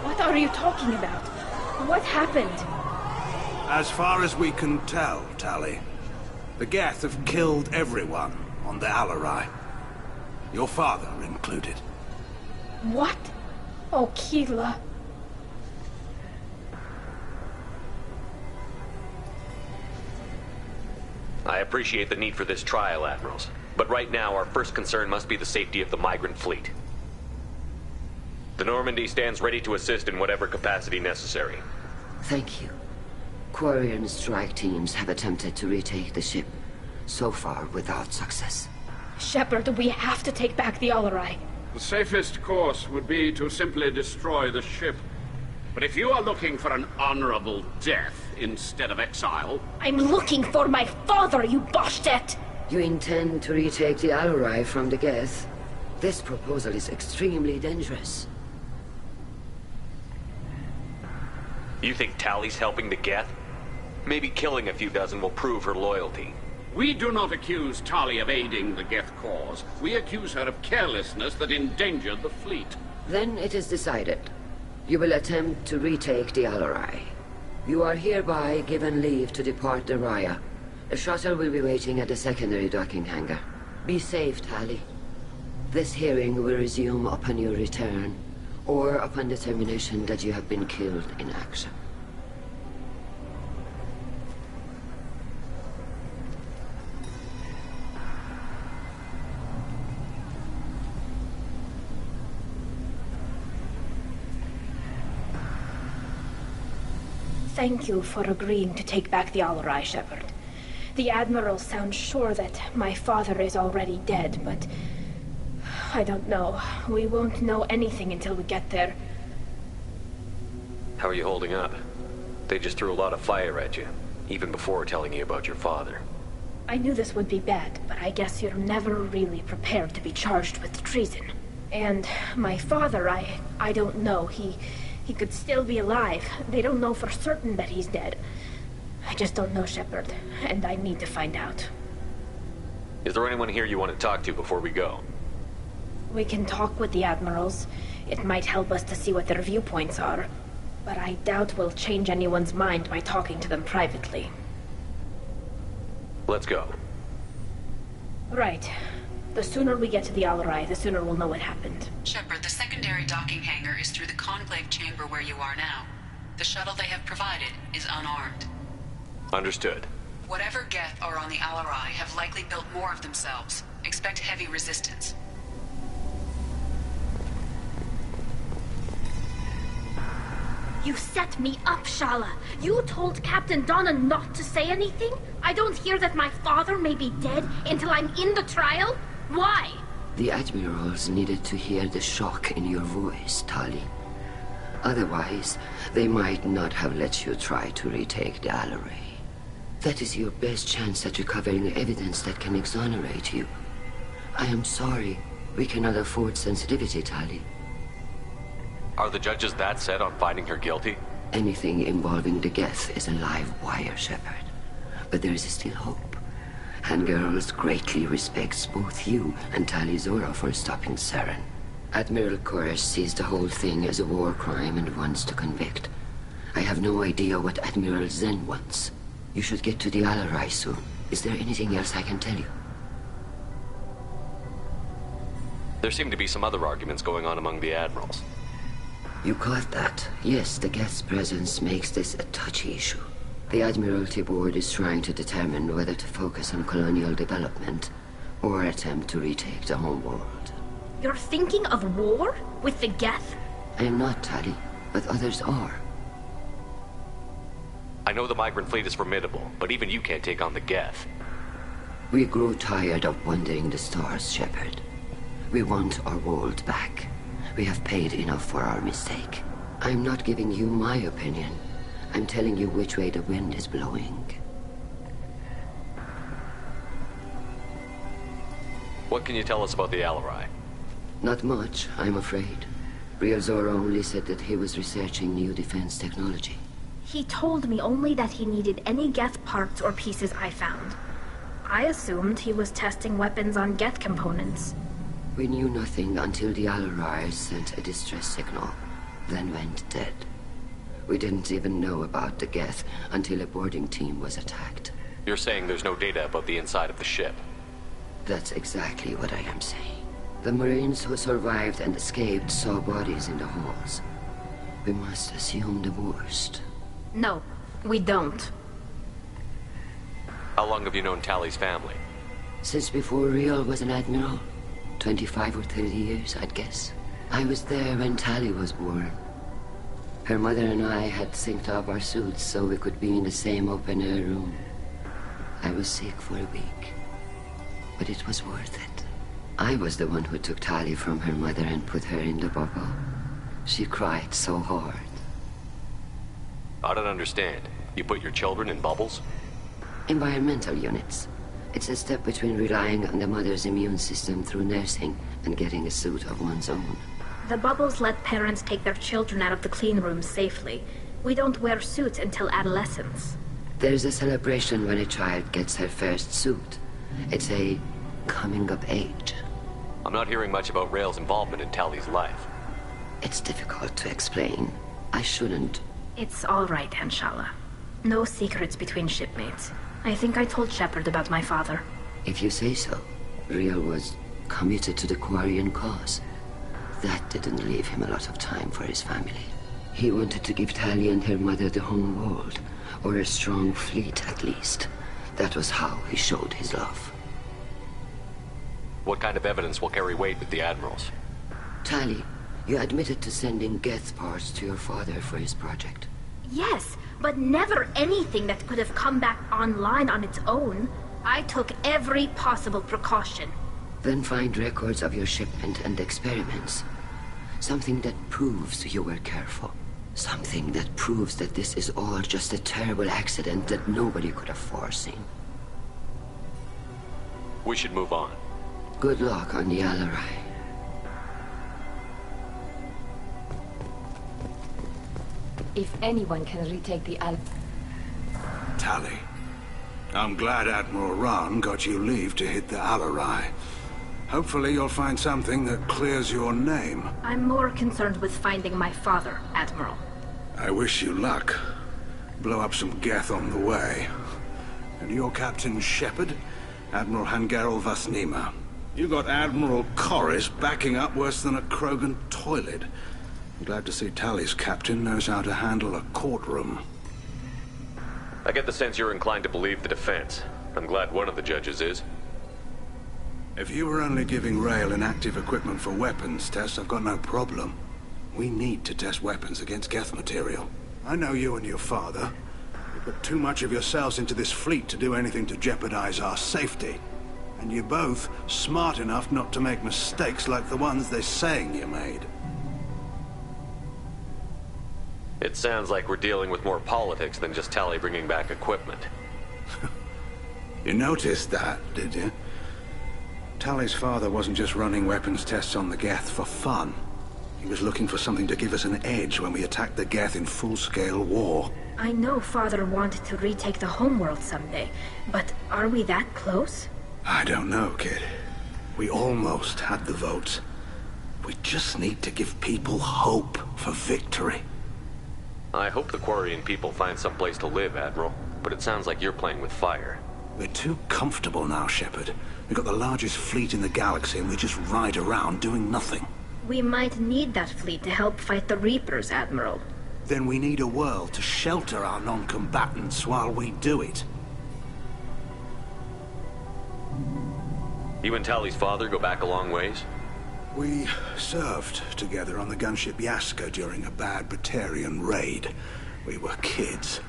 What are you talking about? What happened? As far as we can tell, Tali, the Geth have killed everyone on the Alarai. Your father included. What? Oh, Keela. I appreciate the need for this trial, Admirals. But right now, our first concern must be the safety of the migrant fleet. The Normandy stands ready to assist in whatever capacity necessary. Thank you. Quarian strike teams have attempted to retake the ship, so far without success. Shepard, we have to take back the Alarai. The safest course would be to simply destroy the ship. But if you are looking for an honorable death instead of exile... I'm looking for my father, you Boshtet! You intend to retake the Alarai from the Geth? This proposal is extremely dangerous. You think Tali's helping the Geth? Maybe killing a few dozen will prove her loyalty. We do not accuse Tali of aiding the Geth cause. We accuse her of carelessness that endangered the fleet. Then it is decided. You will attempt to retake the Alarai. You are hereby given leave to depart the Raya. A shuttle will be waiting at the secondary docking hangar. Be safe, Tali. This hearing will resume upon your return, or upon determination that you have been killed in action. Thank you for agreeing to take back the Alarai, Shepard. The Admiral sounds sure that my father is already dead, but... I don't know. We won't know anything until we get there. How are you holding up? They just threw a lot of fire at you, even before telling you about your father. I knew this would be bad, but I guess you're never really prepared to be charged with treason. And my father, I don't know. He could still be alive. They don't know for certain that he's dead. I just don't know, Shepard, and I need to find out. Is there anyone here you want to talk to before we go? We can talk with the Admirals. It might help us to see what their viewpoints are. But I doubt we'll change anyone's mind by talking to them privately. Let's go. Right. The sooner we get to the Alarai, the sooner we'll know what happened. Shepard, the secondary docking hangar is through the conclave chamber where you are now. The shuttle they have provided is unarmed. Understood. Whatever Geth are on the Alarai have likely built more of themselves. Expect heavy resistance. You set me up, Shala. You told Captain Donna not to say anything? I don't hear that my father may be dead until I'm in the trial? Why? The admirals needed to hear the shock in your voice, Tali. Otherwise, they might not have let you try to retake the Alarai. That is your best chance at recovering evidence that can exonerate you. I am sorry. We cannot afford sensitivity, Tali. Are the judges that set on finding her guilty? Anything involving the Geth is a live wire, Shepard. But there is still hope. Handgirls greatly respects both you and Tali Zora for stopping Saren. Admiral Koresh sees the whole thing as a war crime and wants to convict. I have no idea what Admiral Zen wants. You should get to the Alarai soon. Is there anything else I can tell you? There seem to be some other arguments going on among the admirals. You caught that? Yes, the Geth's presence makes this a touchy issue. The Admiralty Board is trying to determine whether to focus on colonial development or attempt to retake the homeworld. You're thinking of war? With the Geth? I am not, Tali, but others are. I know the migrant fleet is formidable, but even you can't take on the Geth. We grow tired of wandering the stars, Shepard. We want our world back. We have paid enough for our mistake. I'm not giving you my opinion. I'm telling you which way the wind is blowing. What can you tell us about the Alarai? Not much, I'm afraid. Real Zora only said that he was researching new defense technology. He told me only that he needed any Geth parts or pieces I found. I assumed he was testing weapons on Geth components. We knew nothing until the Alarai sent a distress signal, then went dead. We didn't even know about the Geth until a boarding team was attacked. You're saying there's no data about the inside of the ship? That's exactly what I am saying. The Marines who survived and escaped saw bodies in the halls. We must assume the worst. No, we don't. How long have you known Tali's family? Since before Real was an admiral. 25 or 30 years, I'd guess. I was there when Tali was born. Her mother and I had synced up our suits so we could be in the same open-air room. I was sick for a week, but it was worth it. I was the one who took Tali from her mother and put her in the bubble. She cried so hard. I don't understand. You put your children in bubbles? Environmental units. It's a step between relying on the mother's immune system through nursing and getting a suit of one's own. The bubbles let parents take their children out of the clean rooms safely. We don't wear suits until adolescence. There's a celebration when a child gets her first suit. It's a coming of age. I'm not hearing much about Rail's involvement in Tali's life. It's difficult to explain. I shouldn't. It's all right, Anshala. No secrets between shipmates. I think I told Shepard about my father. If you say so. Real was committed to the Quarian cause. That didn't leave him a lot of time for his family. He wanted to give Tali and her mother the home world, or a strong fleet at least. That was how he showed his love. What kind of evidence will carry weight with the admirals? Tali, you admitted to sending Geth parts to your father for his project. Yes, but never anything that could have come back online on its own. I took every possible precaution. Then find records of your shipment and experiments. Something that proves you were careful. Something that proves that this is all just a terrible accident that nobody could have foreseen. We should move on. Good luck on the Alarai. If anyone can retake the Tali, I'm glad Admiral Rahn got you leave to hit the Alarai. Hopefully you'll find something that clears your name. I'm more concerned with finding my father, Admiral. I wish you luck. Blow up some Geth on the way. And your Captain Shepard, Admiral Hangarel Vasnima. You got Admiral Koresh backing up worse than a Krogan toilet. I'm glad to see Tali's captain knows how to handle a courtroom. I get the sense you're inclined to believe the defense. I'm glad one of the judges is. If you were only giving Rail inactive equipment for weapons tests, I've got no problem. We need to test weapons against Geth material. I know you and your father. You put too much of yourselves into this fleet to do anything to jeopardize our safety. And you're both smart enough not to make mistakes like the ones they're saying you made. It sounds like we're dealing with more politics than just Tali bringing back equipment. You noticed that, did you? Tali's father wasn't just running weapons tests on the Geth for fun. He was looking for something to give us an edge when we attacked the Geth in full-scale war. I know Father wanted to retake the homeworld someday, but are we that close? I don't know, kid. We almost had the votes. We just need to give people hope for victory. I hope the Quarian people find some place to live, Admiral, but it sounds like you're playing with fire. We're too comfortable now, Shepard. We've got the largest fleet in the galaxy and we just ride around doing nothing. We might need that fleet to help fight the Reapers, Admiral. Then we need a world to shelter our non-combatants while we do it. You and Tali's father go back a long ways? We served together on the gunship Yaska during a bad Batarian raid. We were kids,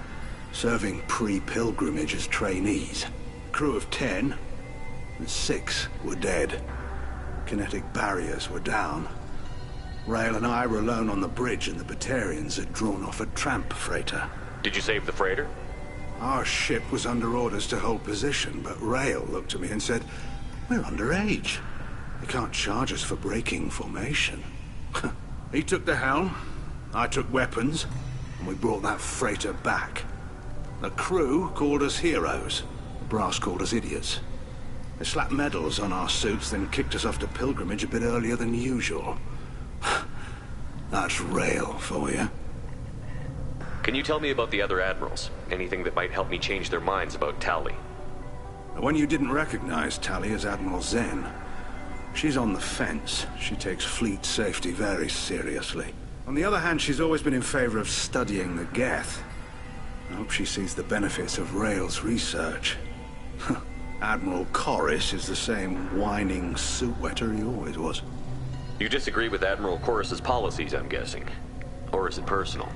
serving pre-pilgrimage as trainees. Crew of 10, and 6 were dead. Kinetic barriers were down. Rail and I were alone on the bridge and the Batarians had drawn off a tramp freighter. Did you save the freighter? Our ship was under orders to hold position, but Rail looked at me and said, "We're underage. They can't charge us for breaking formation." He took the helm, I took weapons, and we brought that freighter back. The crew called us heroes. The brass called us idiots. They slapped medals on our suits, then kicked us off to pilgrimage a bit earlier than usual. That's Rail for you. Can you tell me about the other admirals? Anything that might help me change their minds about Tali? When you didn't recognize Tali as Admiral Zen, she's on the fence. She takes fleet safety very seriously. On the other hand, she's always been in favor of studying the Geth. I hope she sees the benefits of Rail's research. Admiral Corris is the same whining suit-wetter he always was. You disagree with Admiral Corris's policies, I'm guessing. Or is it personal?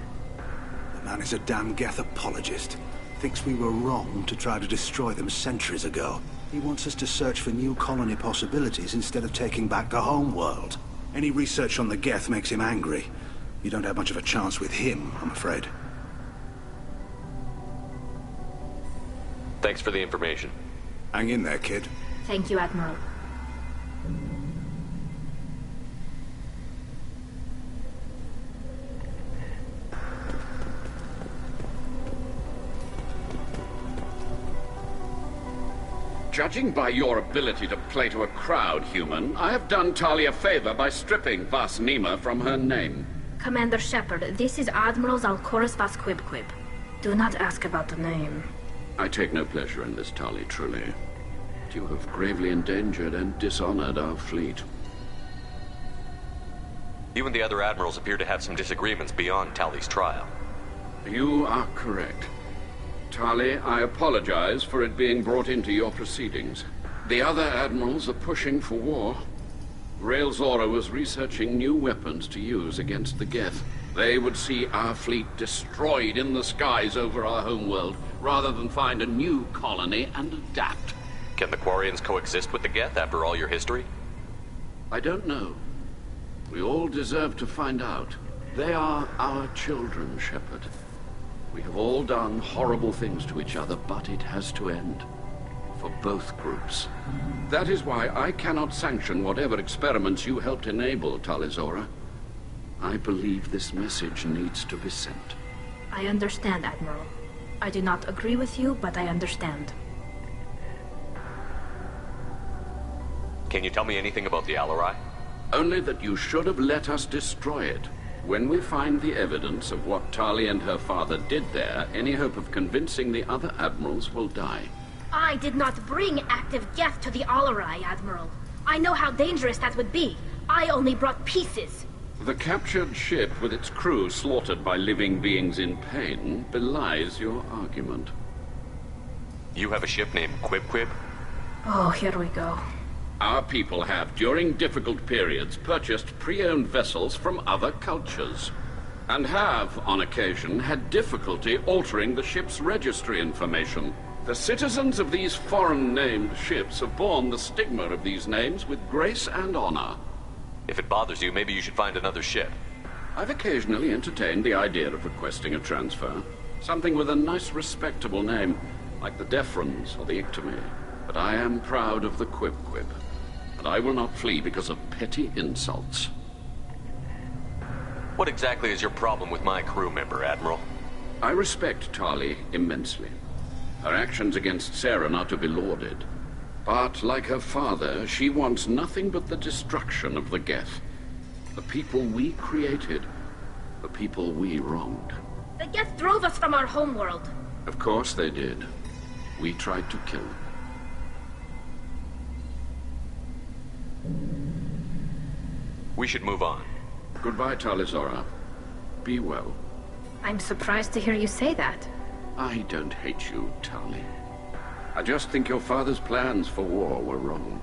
The man is a damn Geth apologist. Thinks we were wrong to try to destroy them centuries ago. He wants us to search for new colony possibilities instead of taking back the homeworld. Any research on the Geth makes him angry. You don't have much of a chance with him, I'm afraid. Thanks for the information. Hang in there, kid. Thank you, Admiral. Judging by your ability to play to a crowd, human, I have done Tali a favor by stripping Vas Nima from her name. Commander Shepard, this is Admiral Zalcoris Vas Quibquib. Do not ask about the name. I take no pleasure in this, Tali, truly. You have gravely endangered and dishonored our fleet. You and the other admirals appear to have some disagreements beyond Tali's trial. You are correct. Tali, I apologize for it being brought into your proceedings. The other admirals are pushing for war. Rail Zora was researching new weapons to use against the Geth. They would see our fleet destroyed in the skies over our homeworld, rather than find a new colony and adapt. Can the Quarians coexist with the Geth after all your history? I don't know. We all deserve to find out. They are our children, Shepard. We have all done horrible things to each other, but it has to end. For both groups. That is why I cannot sanction whatever experiments you helped enable, Tali Zora. I believe this message needs to be sent. I understand, Admiral. I do not agree with you, but I understand. Can you tell me anything about the Alarai? Only that you should have let us destroy it. When we find the evidence of what Tali and her father did there, any hope of convincing the other admirals will die. I did not bring active Geth to the Alarai, Admiral. I know how dangerous that would be. I only brought pieces. The captured ship with its crew slaughtered by living beings in pain belies your argument. You have a ship named Quib? Oh, here we go. Our people have, during difficult periods, purchased pre-owned vessels from other cultures, and have, on occasion, had difficulty altering the ship's registry information. The citizens of these foreign-named ships have borne the stigma of these names with grace and honor. If it bothers you, maybe you should find another ship. I've occasionally entertained the idea of requesting a transfer. Something with a nice, respectable name, like the Defrons or the Ictomy. But I am proud of the Quib, and I will not flee because of petty insults. What exactly is your problem with my crew member, Admiral? I respect Tali immensely. Her actions against Sarah are to be lauded. But, like her father, she wants nothing but the destruction of the Geth. The people we created. The people we wronged. The Geth drove us from our homeworld. Of course they did. We tried to kill them. We should move on. Goodbye, Talizora. Be well. I'm surprised to hear you say that. I don't hate you, Tali. I just think your father's plans for war were wrong.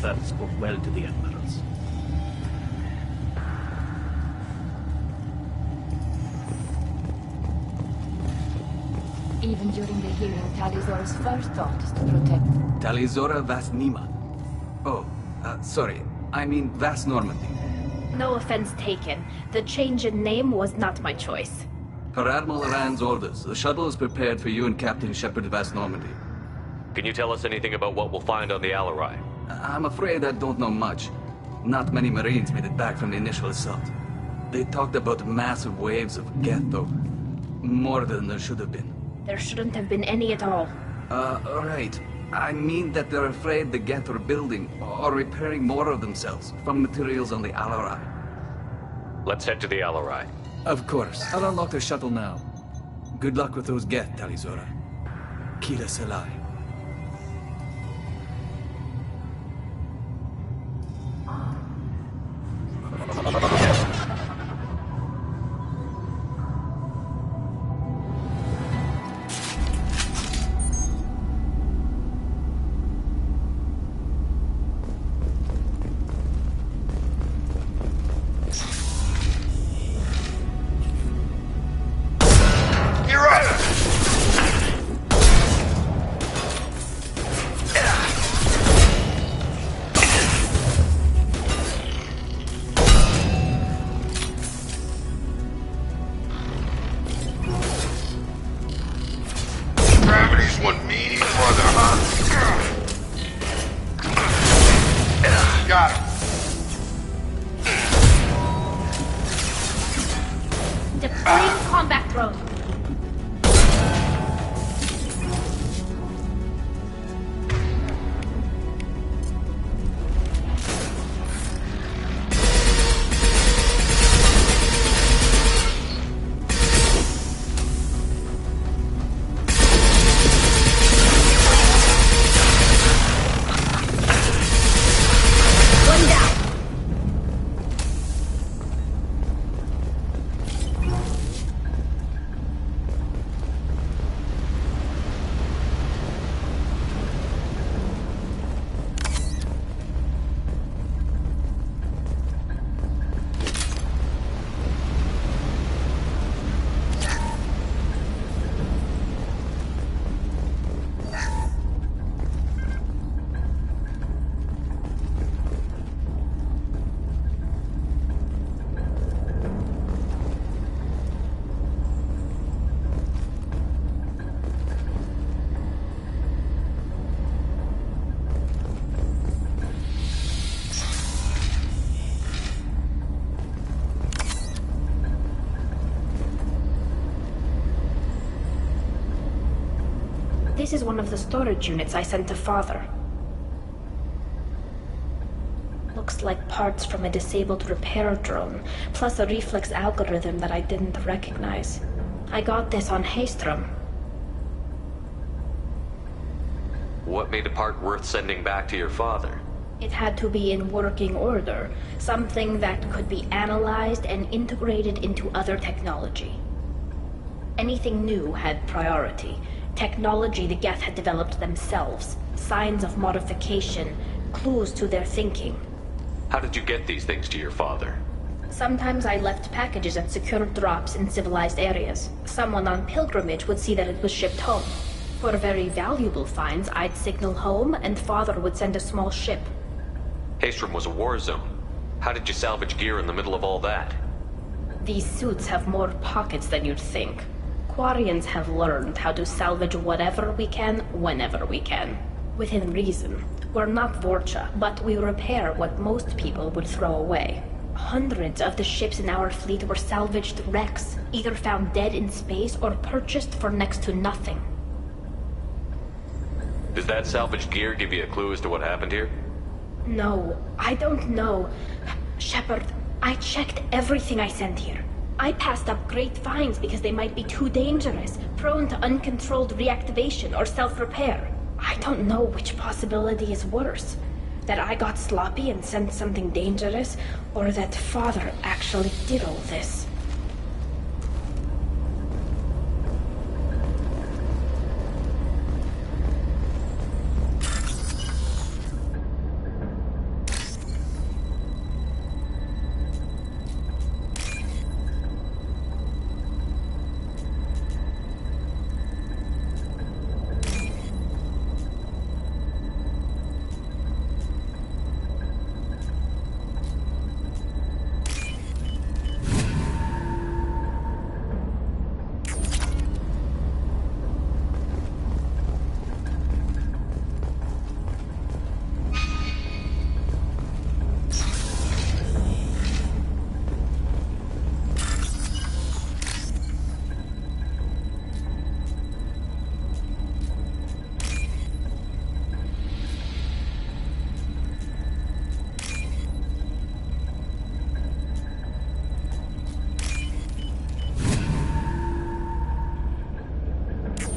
That spoke well to the admirals. Even during the hearing, Talizora's first thought is to protect... Talizora Vas Nima. Oh, sorry. I mean Vas Normandy. No offense taken. The change in name was not my choice. Per Admiral Rand's orders, the shuttle is prepared for you and Captain Shepard Vas Normandy. Can you tell us anything about what we'll find on the Alarai? I'm afraid I don't know much. Not many Marines made it back from the initial assault. They talked about massive waves of Geth, though. More than there should have been. There shouldn't have been any at all. Right. I mean that they're afraid the Geth are building or repairing more of themselves from materials on the Alarai. Let's head to the Alarai. Of course. I'll unlock the shuttle now. Good luck with those Geth, Talizora. Kira Selai. Got him. Deploying combat drone. This is one of the storage units I sent to Father. Looks like parts from a disabled repair drone, plus a reflex algorithm that I didn't recognize. I got this on Haystrom. What made a part worth sending back to your father? It had to be in working order, something that could be analyzed and integrated into other technology. Anything new had priority. Technology the Geth had developed themselves, signs of modification, clues to their thinking. How did you get these things to your father? Sometimes I left packages and secured drops in civilized areas. Someone on pilgrimage would see that it was shipped home. For very valuable finds, I'd signal home, and Father would send a small ship. Haystrom was a war zone. How did you salvage gear in the middle of all that? These suits have more pockets than you'd think. Quarians have learned how to salvage whatever we can, whenever we can. Within reason. We're not Vorcha, but we repair what most people would throw away. Hundreds of the ships in our fleet were salvaged wrecks, either found dead in space or purchased for next to nothing. Does that salvaged gear give you a clue as to what happened here? No, I don't know. Shepard, I checked everything I sent here. I passed up great finds because they might be too dangerous, prone to uncontrolled reactivation or self-repair. I don't know which possibility is worse. That I got sloppy and sent something dangerous, or that Father actually did all this.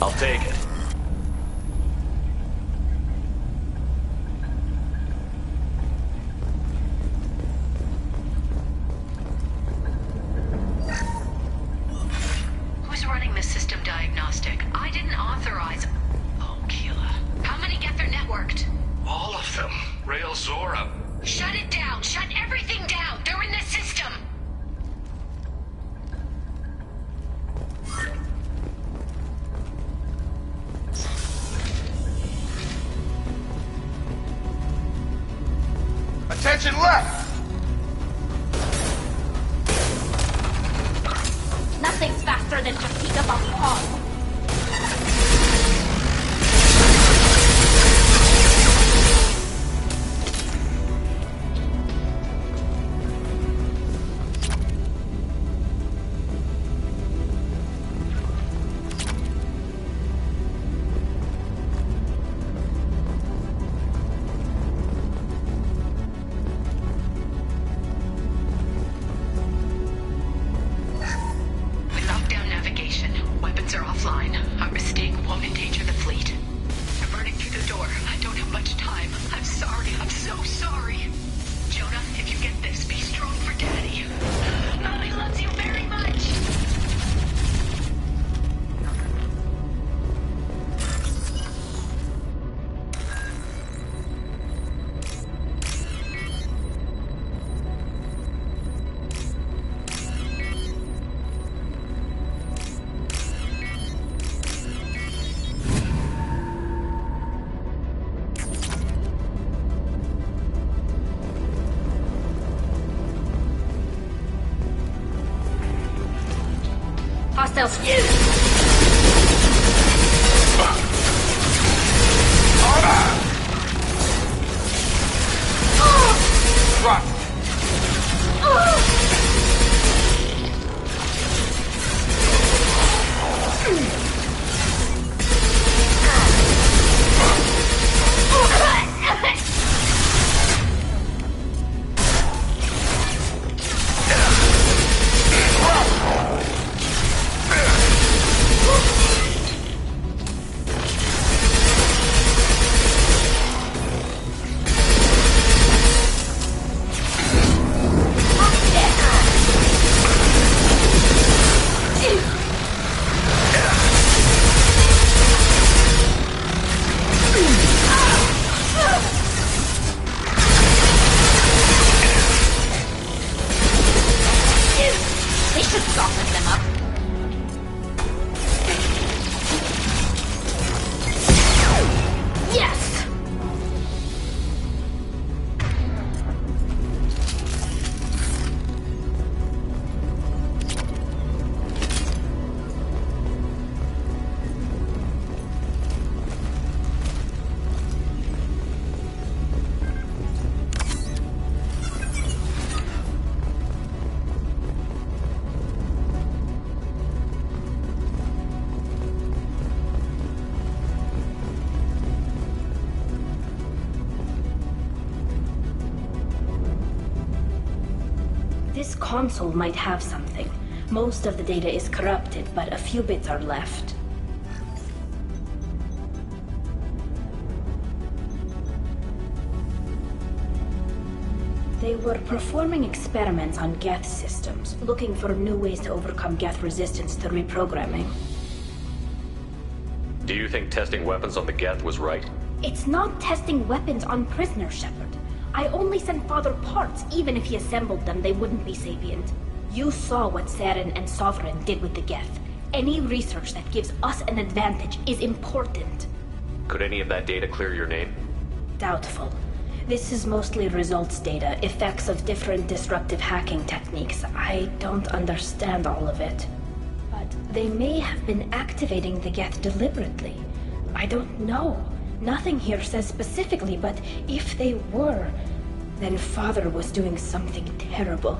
I'll take it. Who's running the system diagnostic? I didn't authorize... Oh, Keela. How many get their networked? All of them. Rail Zora. Shut it down! Shut everything down! They're in the system! Attention left! Nothing's faster than to pick up a paw. Hostile skew! Drop! Soften them up. Yes! This console might have something. Most of the data is corrupted, but a few bits are left. They were performing experiments on Geth systems, looking for new ways to overcome Geth resistance to reprogramming. Do you think testing weapons on the Geth was right? It's not testing weapons on prisoners, Shepard. I only sent Father parts. Even if he assembled them, they wouldn't be sapient. You saw what Saren and Sovereign did with the Geth. Any research that gives us an advantage is important. Could any of that data clear your name? Doubtful. This is mostly results data, effects of different disruptive hacking techniques. I don't understand all of it. But they may have been activating the Geth deliberately. I don't know. Nothing here says specifically, but if they were, then Father was doing something terrible.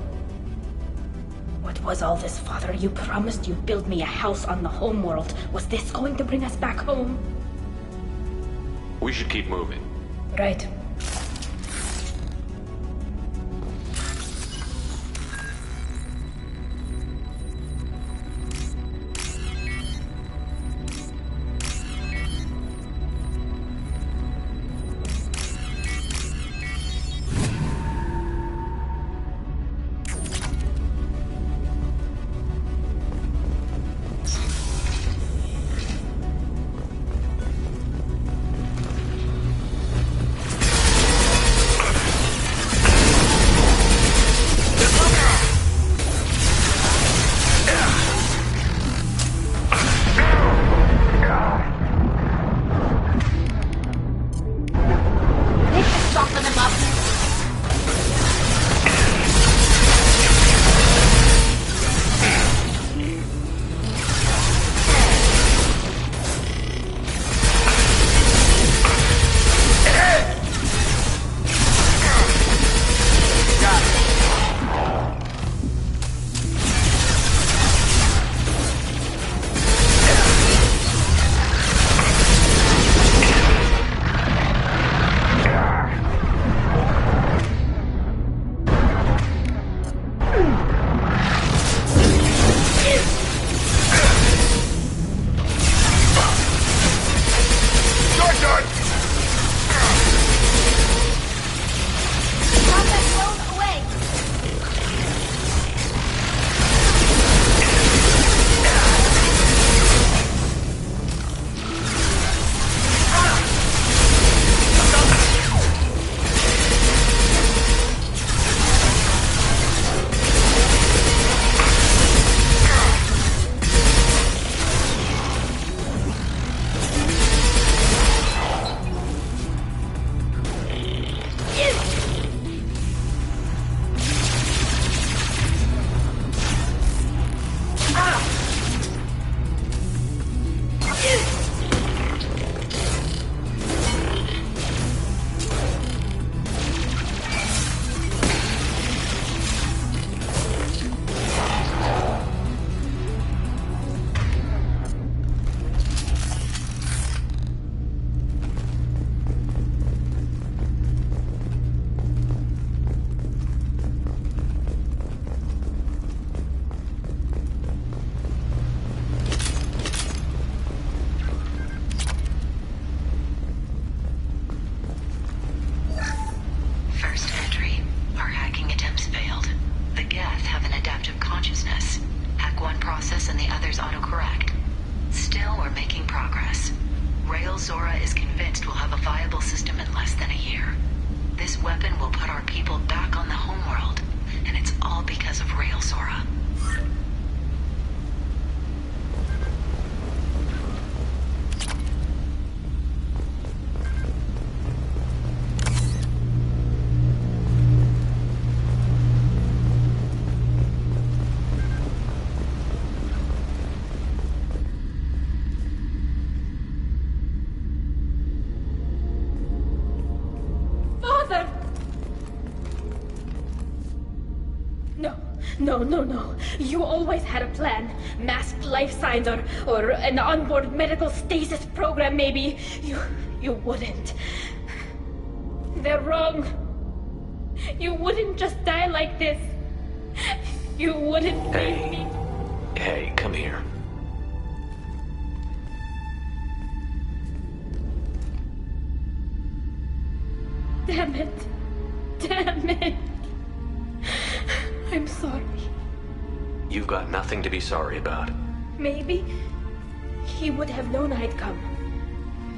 What was all this, Father? You promised you'd build me a house on the homeworld. Was this going to bring us back home? We should keep moving. Right. Zora is convinced we'll have a viable system in less than a year. This weapon will put our people back on the homeworld, and it's all because of Rail Zora. No. You always had a plan. Masked life signs or an onboard medical stasis program, maybe. You wouldn't. They're wrong. You wouldn't just die like this. You wouldn't leave me. Hey, come here. Damn it. I'm sorry. You've got nothing to be sorry about. Maybe he would have known I'd come.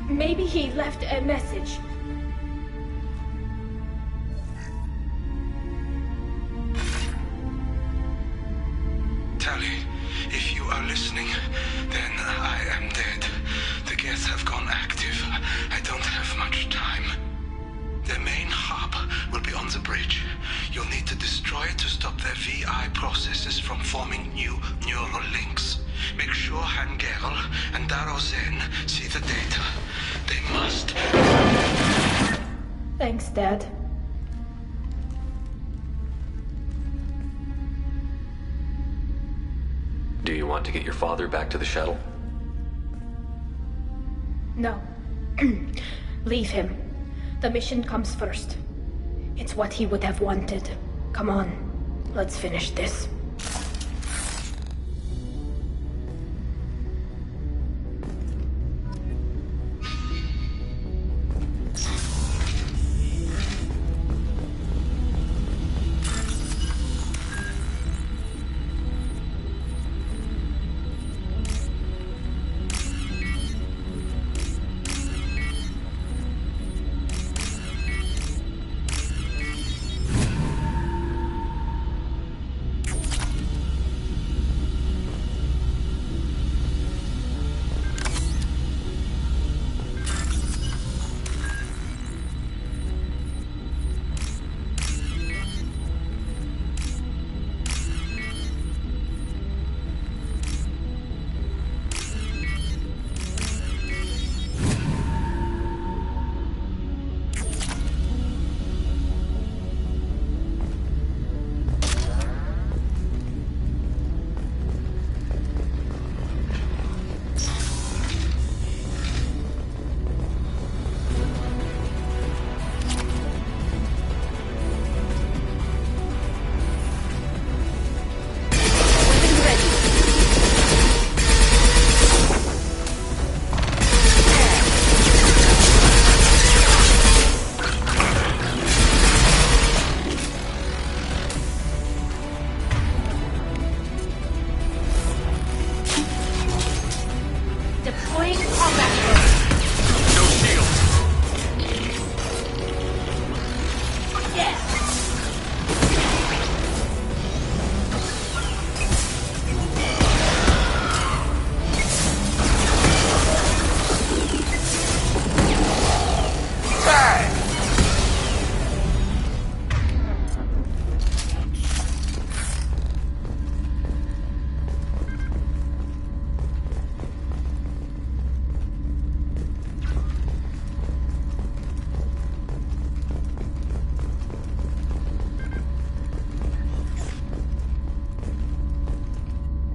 Maybe he left a message. Tali, if you are listening, then I am dead. The Geth have gone active. I don't have much time. The main hub will be on the bridge. You'll need to destroy it to stop their VI processes from forming new neural links. Make sure Hangerl and Darozen see the data. They must. Thanks, Dad. Do you want to get your father back to the shuttle? No. Leave him. The mission comes first. It's what he would have wanted. Come on, let's finish this.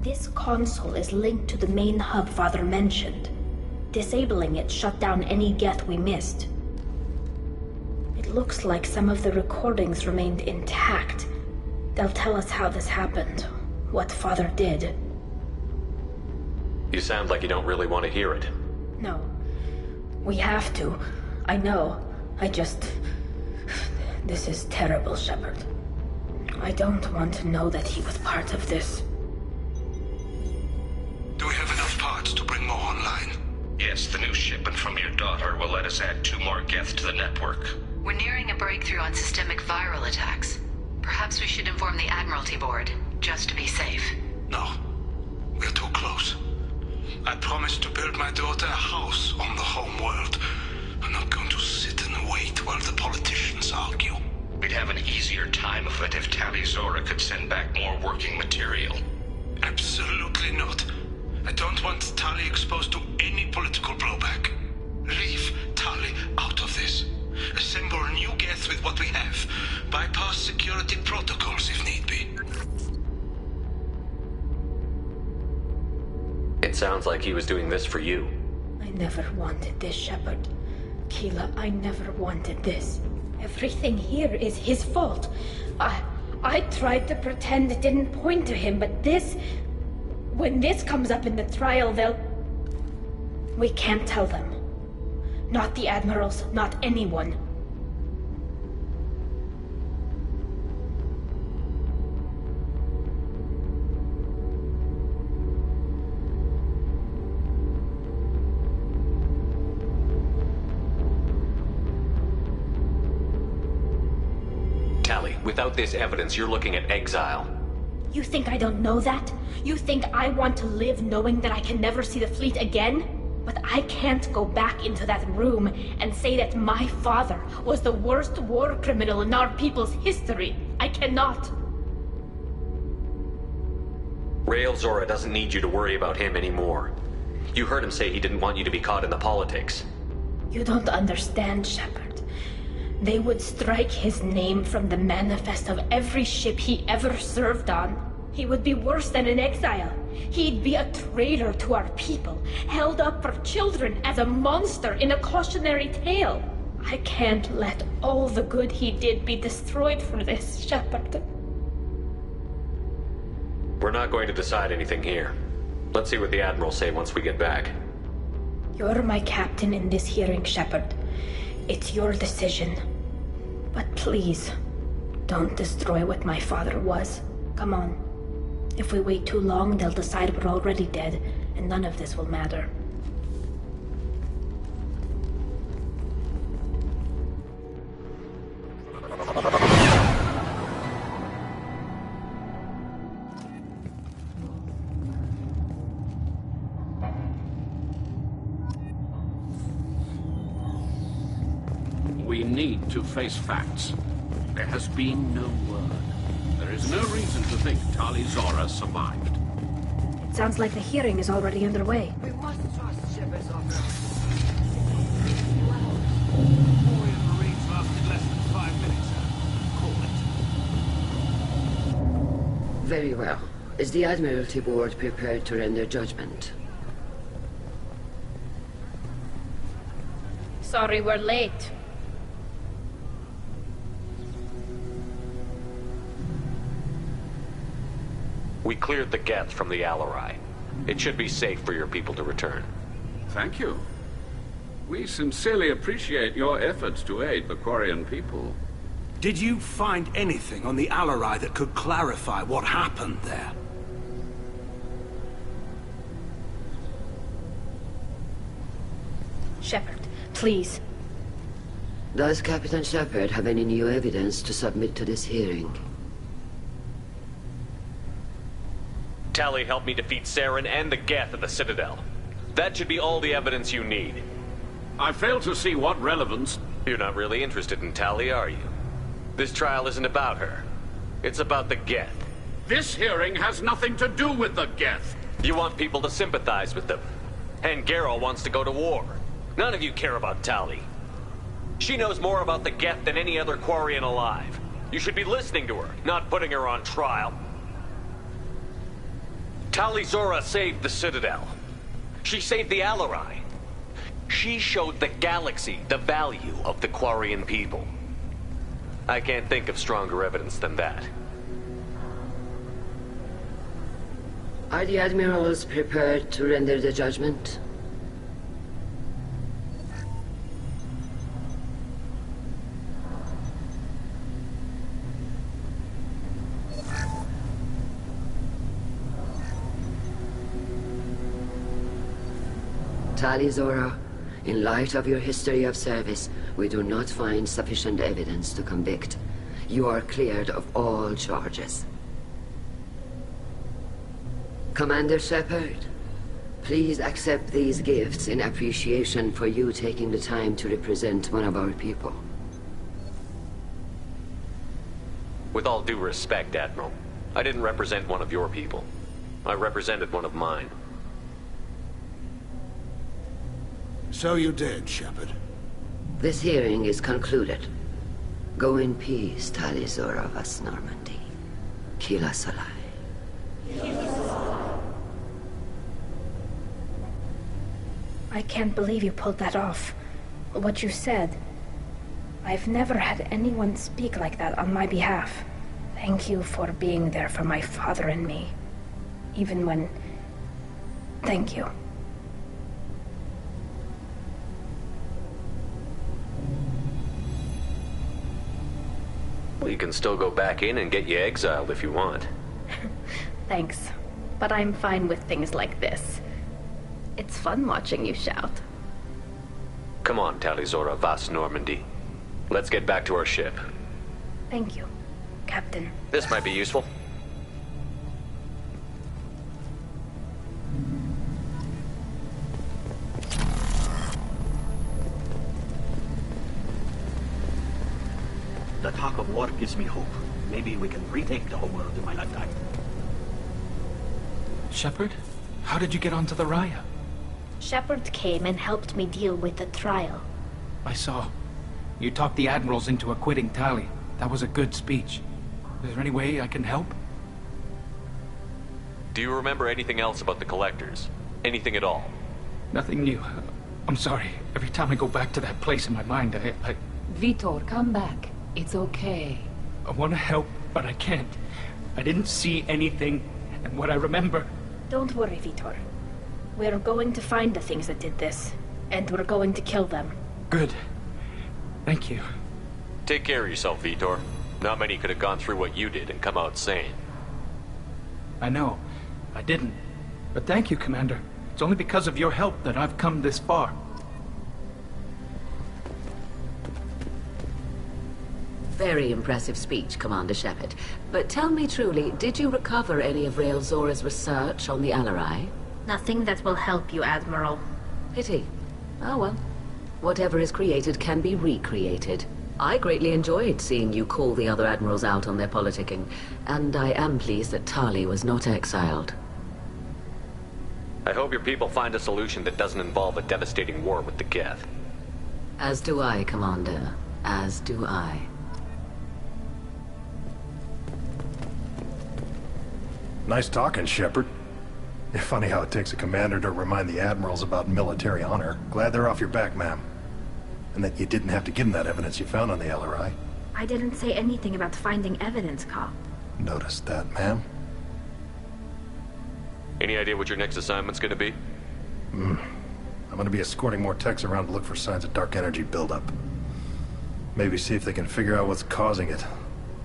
This console is linked to the main hub Father mentioned. Disabling it shut down any Geth we missed. It looks like some of the recordings remained intact. They'll tell us how this happened, what Father did. You sound like you don't really want to hear it. No. We have to. I know. This is terrible, Shepard. I don't want to know that he was part of this. Do we have enough parts to bring more online? Yes, the new shipment from your daughter will let us add 2 more Geth to the network. We're nearing a breakthrough on systemic viral attacks. Perhaps we should inform the Admiralty Board, just to be safe. No. We're too close. I promised to build my daughter a house on the home world. I'm not going to sit and wait while the politicians argue. We'd have an easier time of it if Tali Zora could send back more working material. Absolutely not. I don't want Tali exposed to any political blowback. Leave Tali out of this. Assemble new Geth with what we have. Bypass security protocols if need be. Sounds like he was doing this for you. I never wanted this, Shepard. Keela, I never wanted this. Everything here is his fault. I tried to pretend it didn't point to him, but this... When this comes up in the trial, they'll... We can't tell them. Not the admirals, not anyone. Tali, without this evidence, you're looking at exile. You think I don't know that? You think I want to live knowing that I can never see the fleet again? But I can't go back into that room and say that my father was the worst war criminal in our people's history. I cannot. Rael Zora doesn't need you to worry about him anymore. You heard him say he didn't want you to be caught in the politics. You don't understand, Shepard. They would strike his name from the manifest of every ship he ever served on. He would be worse than an exile. He'd be a traitor to our people, held up for children as a monster in a cautionary tale. I can't let all the good he did be destroyed for this, Shepard. We're not going to decide anything here. Let's see what the Admirals say once we get back. You're my captain in this hearing, Shepard. It's your decision. But please, don't destroy what my father was. Come on. If we wait too long, they'll decide we're already dead, and none of this will matter. We need to face facts. There has been no word. There is no reason to think Tali Zora survived. It sounds like the hearing is already underway. We must trust Shepard's offer. Marines lasted less than 5 minutes. Call it. Very well. Is the Admiralty Board prepared to render judgment? Sorry we're late. We cleared the Geth from the Alarai. It should be safe for your people to return. Thank you. We sincerely appreciate your efforts to aid the Quarian people. Did you find anything on the Alarai that could clarify what happened there? Shepard, please. Does Captain Shepard have any new evidence to submit to this hearing? Tali helped me defeat Saren and the Geth at the Citadel. That should be all the evidence you need. I fail to see what relevance... You're not really interested in Tali, are you? This trial isn't about her. It's about the Geth. This hearing has nothing to do with the Geth. You want people to sympathize with them. And Geralt wants to go to war. None of you care about Tali. She knows more about the Geth than any other Quarian alive. You should be listening to her, not putting her on trial. Tali Zora saved the Citadel. She saved the Alarai. She showed the galaxy the value of the Quarian people. I can't think of stronger evidence than that. Are the Admirals prepared to render the judgment? Tali Zora, in light of your history of service, we do not find sufficient evidence to convict. You are cleared of all charges. Commander Shepard, please accept these gifts in appreciation for you taking the time to represent one of our people. With all due respect, Admiral, I didn't represent one of your people. I represented one of mine. So you did, Shepard. This hearing is concluded. Go in peace, Tali Zora of Us Normandy. Kila Solai. I can't believe you pulled that off. What you said. I've never had anyone speak like that on my behalf. Thank you for being there for my father and me. Even when... Thank you. Well, you can still go back in and get you exiled if you want. Thanks. But I'm fine with things like this. It's fun watching you shout. Come on, Talizora Vas Normandy. Let's get back to our ship. Thank you, Captain. This might be useful. The talk of war gives me hope. Maybe we can retake the whole world in my lifetime. Shepard? How did you get onto the Raya? Shepard came and helped me deal with the trial. I saw. You talked the admirals into acquitting Tali. That was a good speech. Is there any way I can help? Do you remember anything else about the Collectors? Anything at all? Nothing new. I'm sorry. Every time I go back to that place in my mind, I... Vitor, come back. It's okay. I want to help, but I can't. I didn't see anything, and what I remember... Don't worry, Vitor. We're going to find the things that did this, and we're going to kill them. Good. Thank you. Take care of yourself, Vitor. Not many could have gone through what you did and come out sane. I know. I didn't. But thank you, Commander. It's only because of your help that I've come this far. Very impressive speech, Commander Shepard. But tell me truly, did you recover any of Rael Zora's research on the Alarai? Nothing that will help you, Admiral. Pity. Oh well. Whatever is created can be recreated. I greatly enjoyed seeing you call the other admirals out on their politicking, and I am pleased that Tali was not exiled. I hope your people find a solution that doesn't involve a devastating war with the Geth. As do I, Commander. As do I. Nice talking, Shepard. It's funny how it takes a commander to remind the admirals about military honor. Glad they're off your back, ma'am. And that you didn't have to give them that evidence you found on the LRI. I didn't say anything about finding evidence, Carl. Noticed that, ma'am. Any idea what your next assignment's gonna be? I'm gonna be escorting more techs around to look for signs of dark energy buildup. Maybe see if they can figure out what's causing it.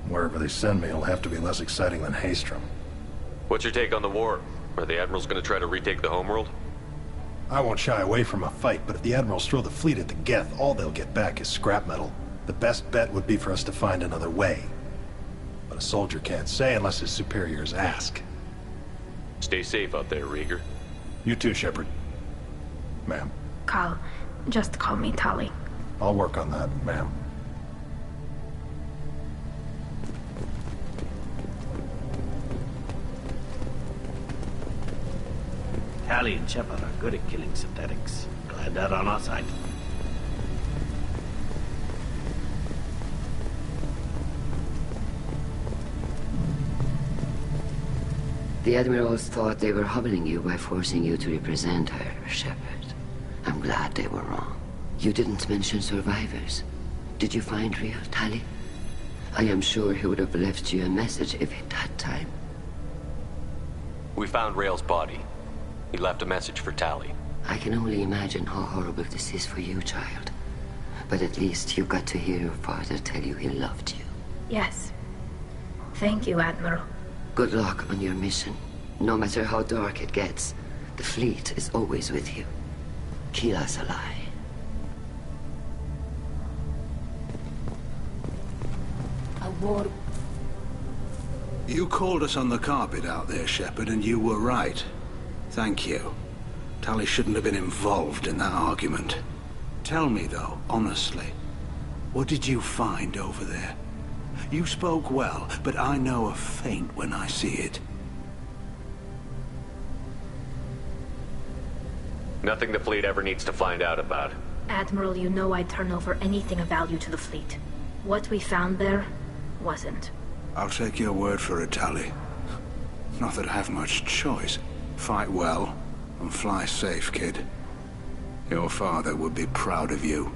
Wherever they send me, it'll have to be less exciting than Haystrom. What's your take on the war? Are the admirals gonna try to retake the homeworld? I won't shy away from a fight, but if the admirals throw the fleet at the Geth, all they'll get back is scrap metal. The best bet would be for us to find another way. But a soldier can't say unless his superiors ask. Stay safe out there, Rieger. You too, Shepard. Ma'am. Carl, just call me Tali. I'll work on that, ma'am. Tali and Shepard are good at killing synthetics. Glad they're on our side. The admirals thought they were humbling you by forcing you to represent her, Shepard. I'm glad they were wrong. You didn't mention survivors. Did you find real Tali? I am sure he would have left you a message if he'd had time. We found Rael's body. He left a message for Tali. I can only imagine how horrible this is for you, child. But at least you got to hear your father tell you he loved you. Yes. Thank you, Admiral. Good luck on your mission. No matter how dark it gets, the fleet is always with you. Kila Salai. A war... You called us on the carpet out there, Shepard, and you were right. Thank you. Tali shouldn't have been involved in that argument. Tell me, though, honestly, what did you find over there? You spoke well, but I know a feint when I see it. Nothing the fleet ever needs to find out about. Admiral, you know I'd turn over anything of value to the fleet. What we found there wasn't. I'll take your word for it, Tali. Not that I have much choice. Fight well, and fly safe, kid. Your father would be proud of you.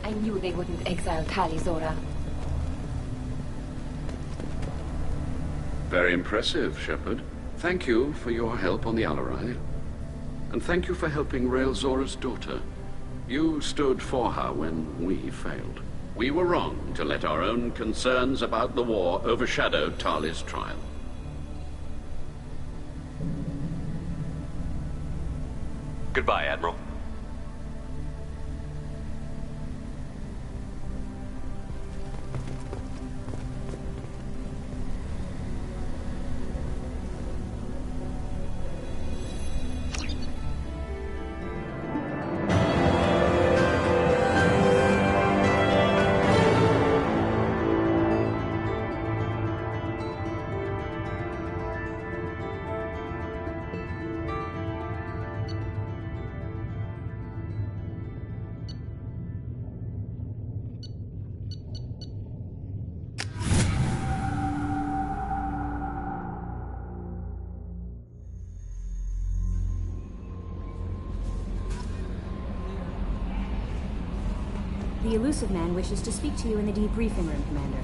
I knew they wouldn't exile Tali, Zora. Very impressive, Shepard. Thank you for your help on the Alarai. And thank you for helping Rail Zora's daughter. You stood for her when we failed. We were wrong to let our own concerns about the war overshadow Tali's trial. Goodbye, Admiral. The elusive man wishes to speak to you in the debriefing room, Commander.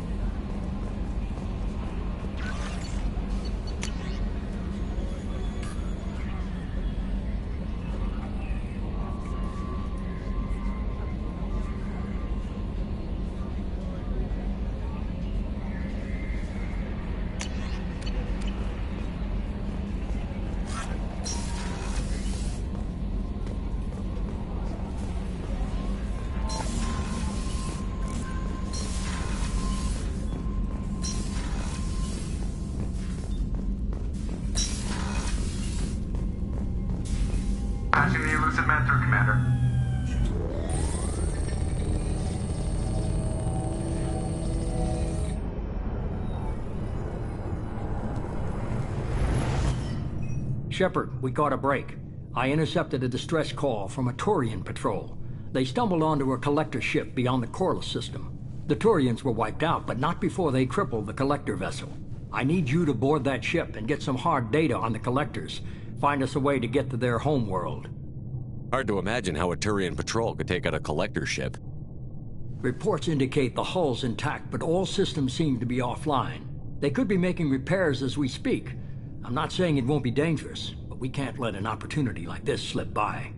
Patching the elusive man through, Commander. Shepard, we got a break. I intercepted a distress call from a Turian patrol. They stumbled onto a collector ship beyond the Corliss system. The Turians were wiped out, but not before they crippled the collector vessel. I need you to board that ship and get some hard data on the collectors. Find us a way to get to their home world. Hard to imagine how a Turian patrol could take out a collector ship. Reports indicate the hull's intact, but all systems seem to be offline. They could be making repairs as we speak. I'm not saying it won't be dangerous, but we can't let an opportunity like this slip by.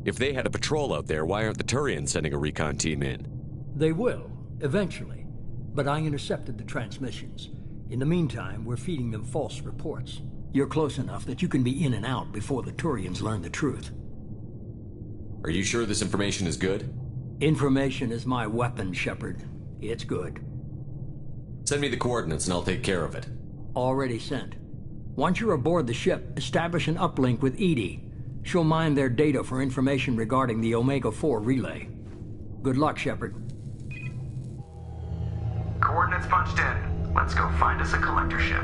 If they had a patrol out there, why aren't the Turians sending a recon team in? They will, eventually. But I intercepted the transmissions. In the meantime, we're feeding them false reports. You're close enough that you can be in and out before the Turians learn the truth. Are you sure this information is good? Information is my weapon, Shepard. It's good. Send me the coordinates and I'll take care of it. Already sent. Once you're aboard the ship, establish an uplink with Edie. She'll mine their data for information regarding the Omega-4 relay. Good luck, Shepard. Coordinates punched in. Let's go find us a collector ship.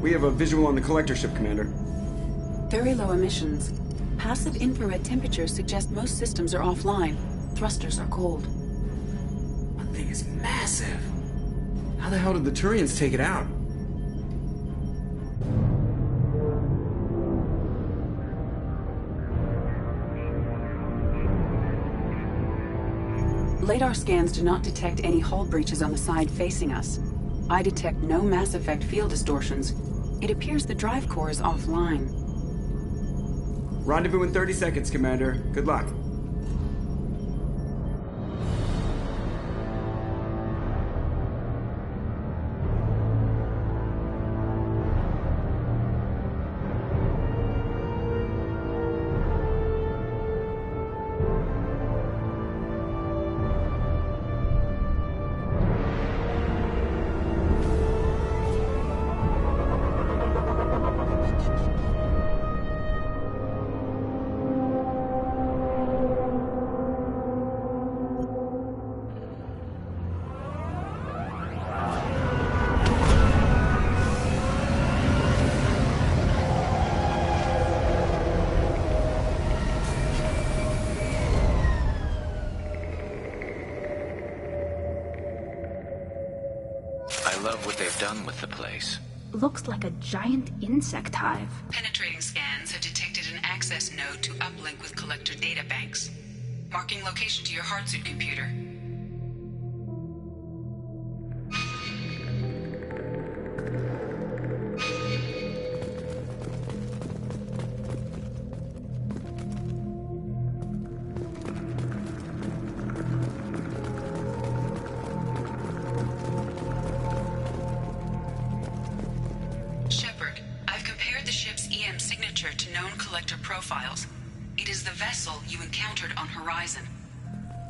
We have a visual on the collector ship, Commander. Very low emissions. Passive infrared temperatures suggest most systems are offline. Thrusters are cold. That thing is massive. How the hell did the Turians take it out? Radar scans do not detect any hull breaches on the side facing us. I detect no mass effect field distortions. It appears the drive core is offline. Rendezvous in 30 seconds, Commander. Good luck. love what they've done with the place. Looks like a giant insect hive. Penetrating scans have detected an access node to uplink with collector databanks. Marking location to your hardsuit computer. Shepard, I've compared the ship's EM signature to known collector profiles. It is the vessel you encountered on Horizon.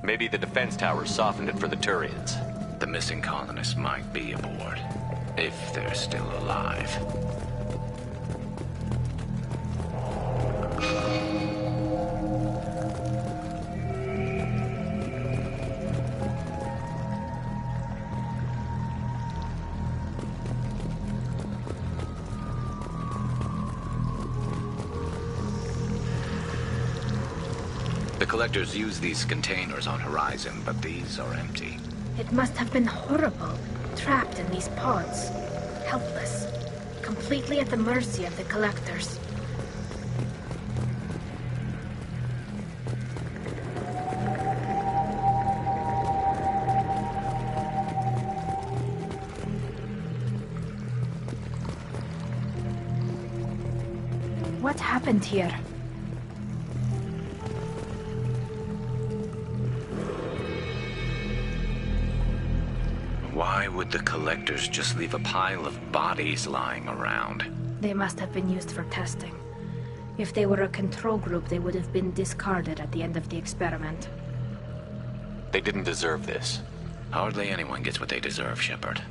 Maybe the defense towers softened it for the Turians. The missing colonists might be aboard, if they're still alive. The collectors use these containers on Horizon, but these are empty. It must have been horrible, trapped in these pods. Helpless. Completely at the mercy of the collectors. What happened here? Why would the collectors just leave a pile of bodies lying around? They must have been used for testing. If they were a control group, they would have been discarded at the end of the experiment. They didn't deserve this. Hardly anyone gets what they deserve, Shepard.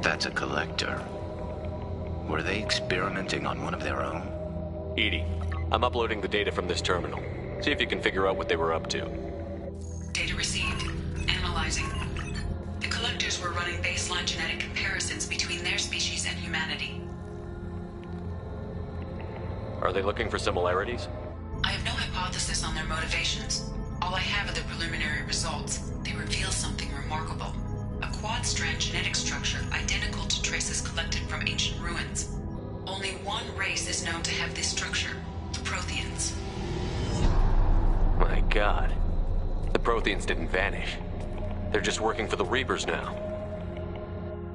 That's a collector. Were they experimenting on one of their own? Edie, I'm uploading the data from this terminal. See if you can figure out what they were up to. Data received. Analyzing. The collectors were running baseline genetic comparisons between their species and humanity. Are they looking for similarities? I have no hypothesis on their motivations. All I have are the preliminary results. They reveal something remarkable. A quad-strand genetic structure identical to traces collected from ancient ruins. Only one race is known to have this structure, the Protheans. My God. The Protheans didn't vanish. They're just working for the Reapers now.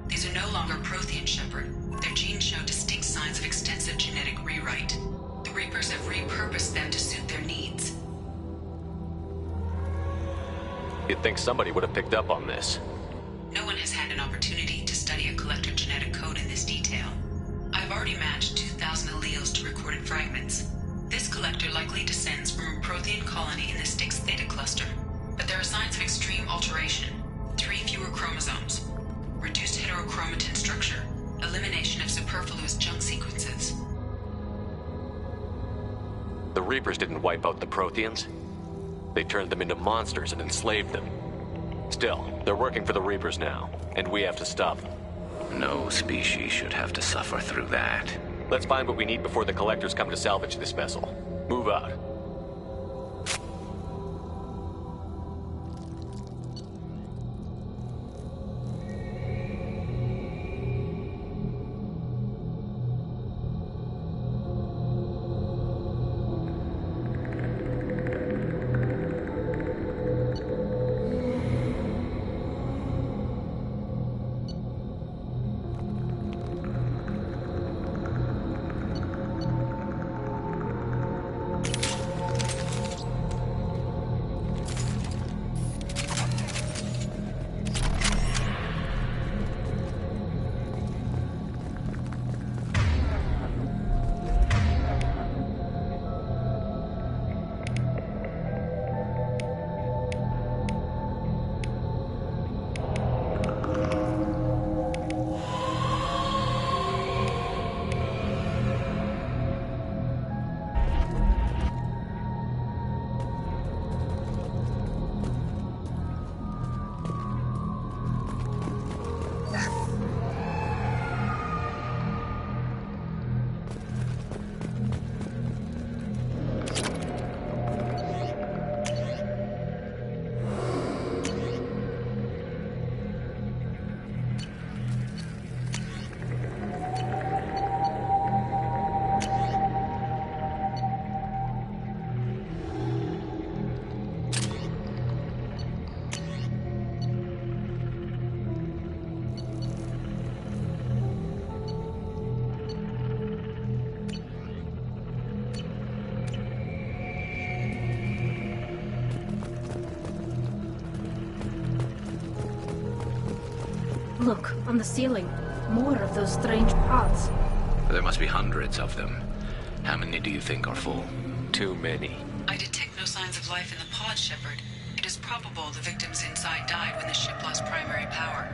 These are no longer Prothean, Shepard. Their genes show distinct signs of extensive genetic rewrite. The Reapers have repurposed them to suit their needs. You'd think somebody would have picked up on this. No one has had an opportunity to study a collector genetic code in this detail. I've already matched 2,000 alleles to recorded fragments. This collector likely descends from a Prothean colony in the Styx Theta cluster. But there are signs of extreme alteration. 3 fewer chromosomes. Reduced heterochromatin structure. Elimination of superfluous junk sequences. The Reapers didn't wipe out the Protheans. They turned them into monsters and enslaved them. Still, they're working for the Reapers now, and we have to stop them. No species should have to suffer through that. Let's find what we need before the collectors come to salvage this vessel. Move out. Look, on the ceiling. More of those strange pods. There must be hundreds of them. How many do you think are full? Too many. I detect no signs of life in the pod, Shepard. It is probable the victims inside died when the ship lost primary power.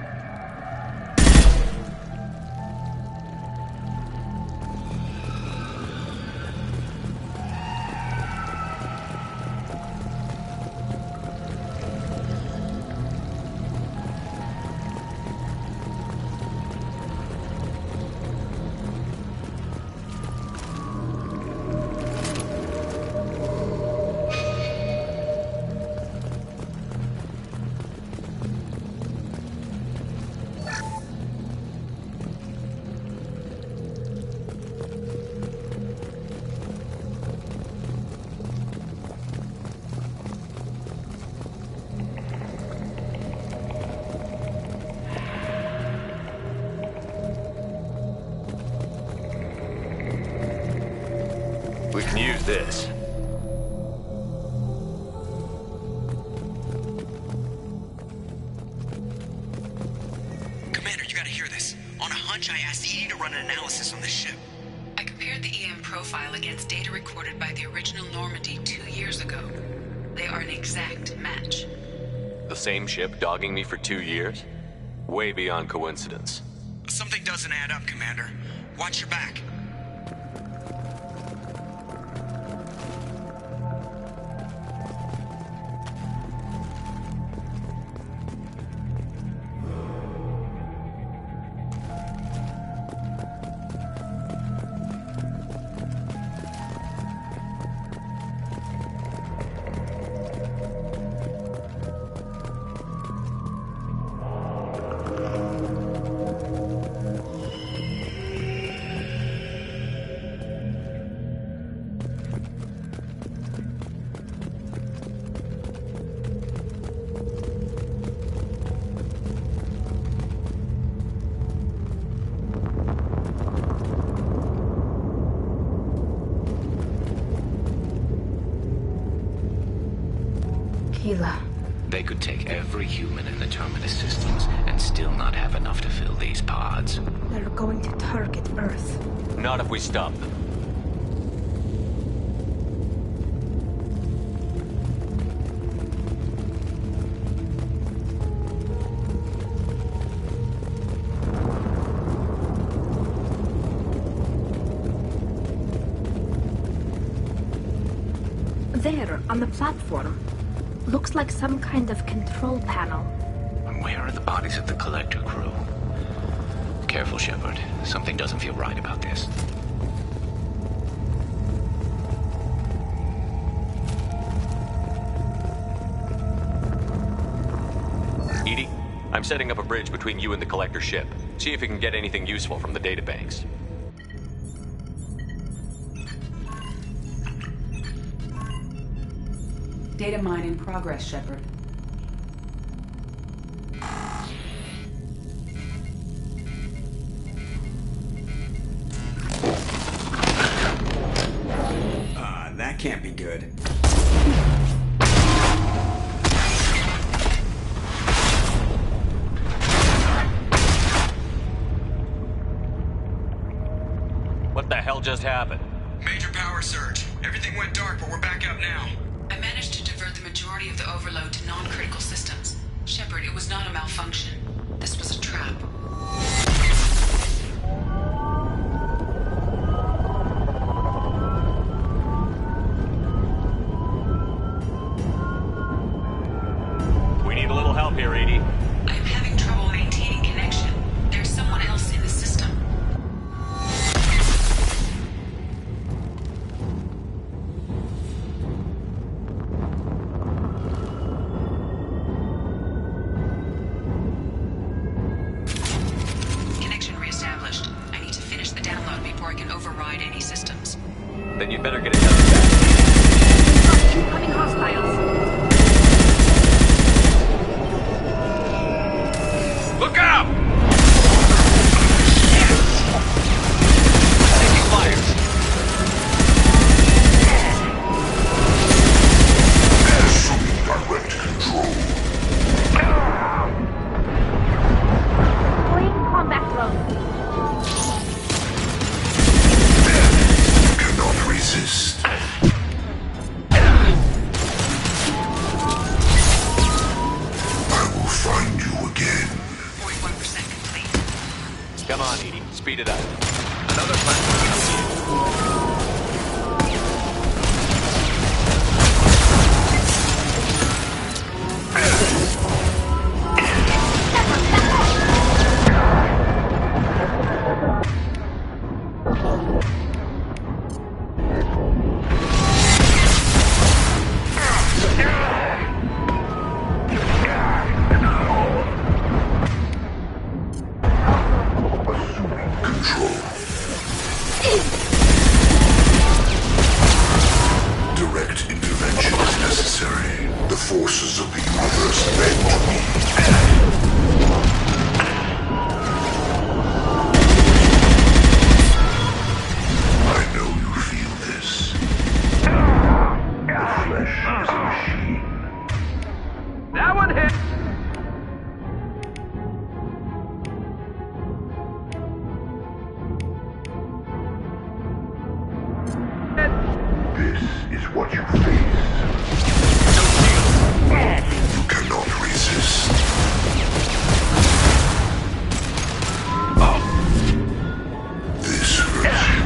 We can use this. Commander, you gotta hear this. On a hunch, I asked Edie to run an analysis on this ship. I compared the EM profile against data recorded by the original Normandy 2 years ago. They are an exact match. The same ship dogging me for 2 years? Way beyond coincidence. Something doesn't add up, Commander. Watch your back. They could take every human in the Terminus systems and still not have enough to fill these pods. They're going to target Earth. Not if we stop them. There, on the platform. Looks like some kind of control panel. And where are the bodies of the Collector crew? Careful, Shepard. Something doesn't feel right about this. Edie, I'm setting up a bridge between you and the Collector ship. See if you can get anything useful from the databanks. Data mine in progress, Shepard. That can't be good. What the hell just happened? Major power surge. Everything went dark, but we're back up now. I managed to divert the majority of the overload to non-critical systems. Shepard, it was not a malfunction. This was a trap. We need a little help here, Edie. I am having trouble maintaining connection. There's someone else in the system. Then you'd better get it done fast. Incoming hostiles. Look out! Taking fire. Assuming direct control. resist. I will find you again. 41% complete. Come on, Edie. Speed it up. Another platform coming in. Direct intervention is necessary. The forces of the universe bend to me. I know you feel this. The flesh is a machine. That one hit! This is what you face. You cannot resist. This hurts you.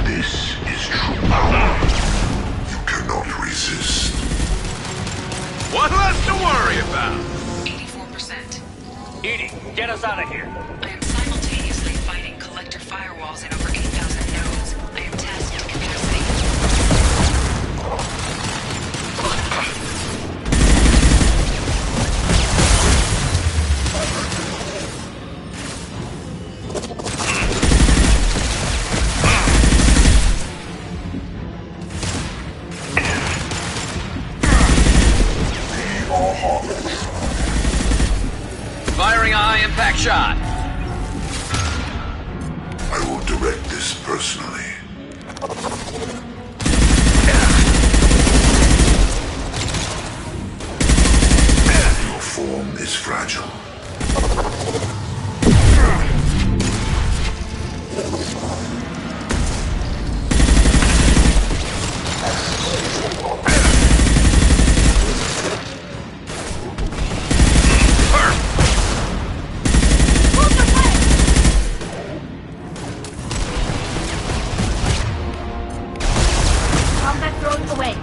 This is true power. You cannot resist. What left to worry about? 84%. Edie, get us out of here. I am simultaneously fighting collector firewalls in over 8,000 nodes. I am tasked to capacity. Firing a high-impact shot. I will direct this personally. Your form is fragile. Combat drones away.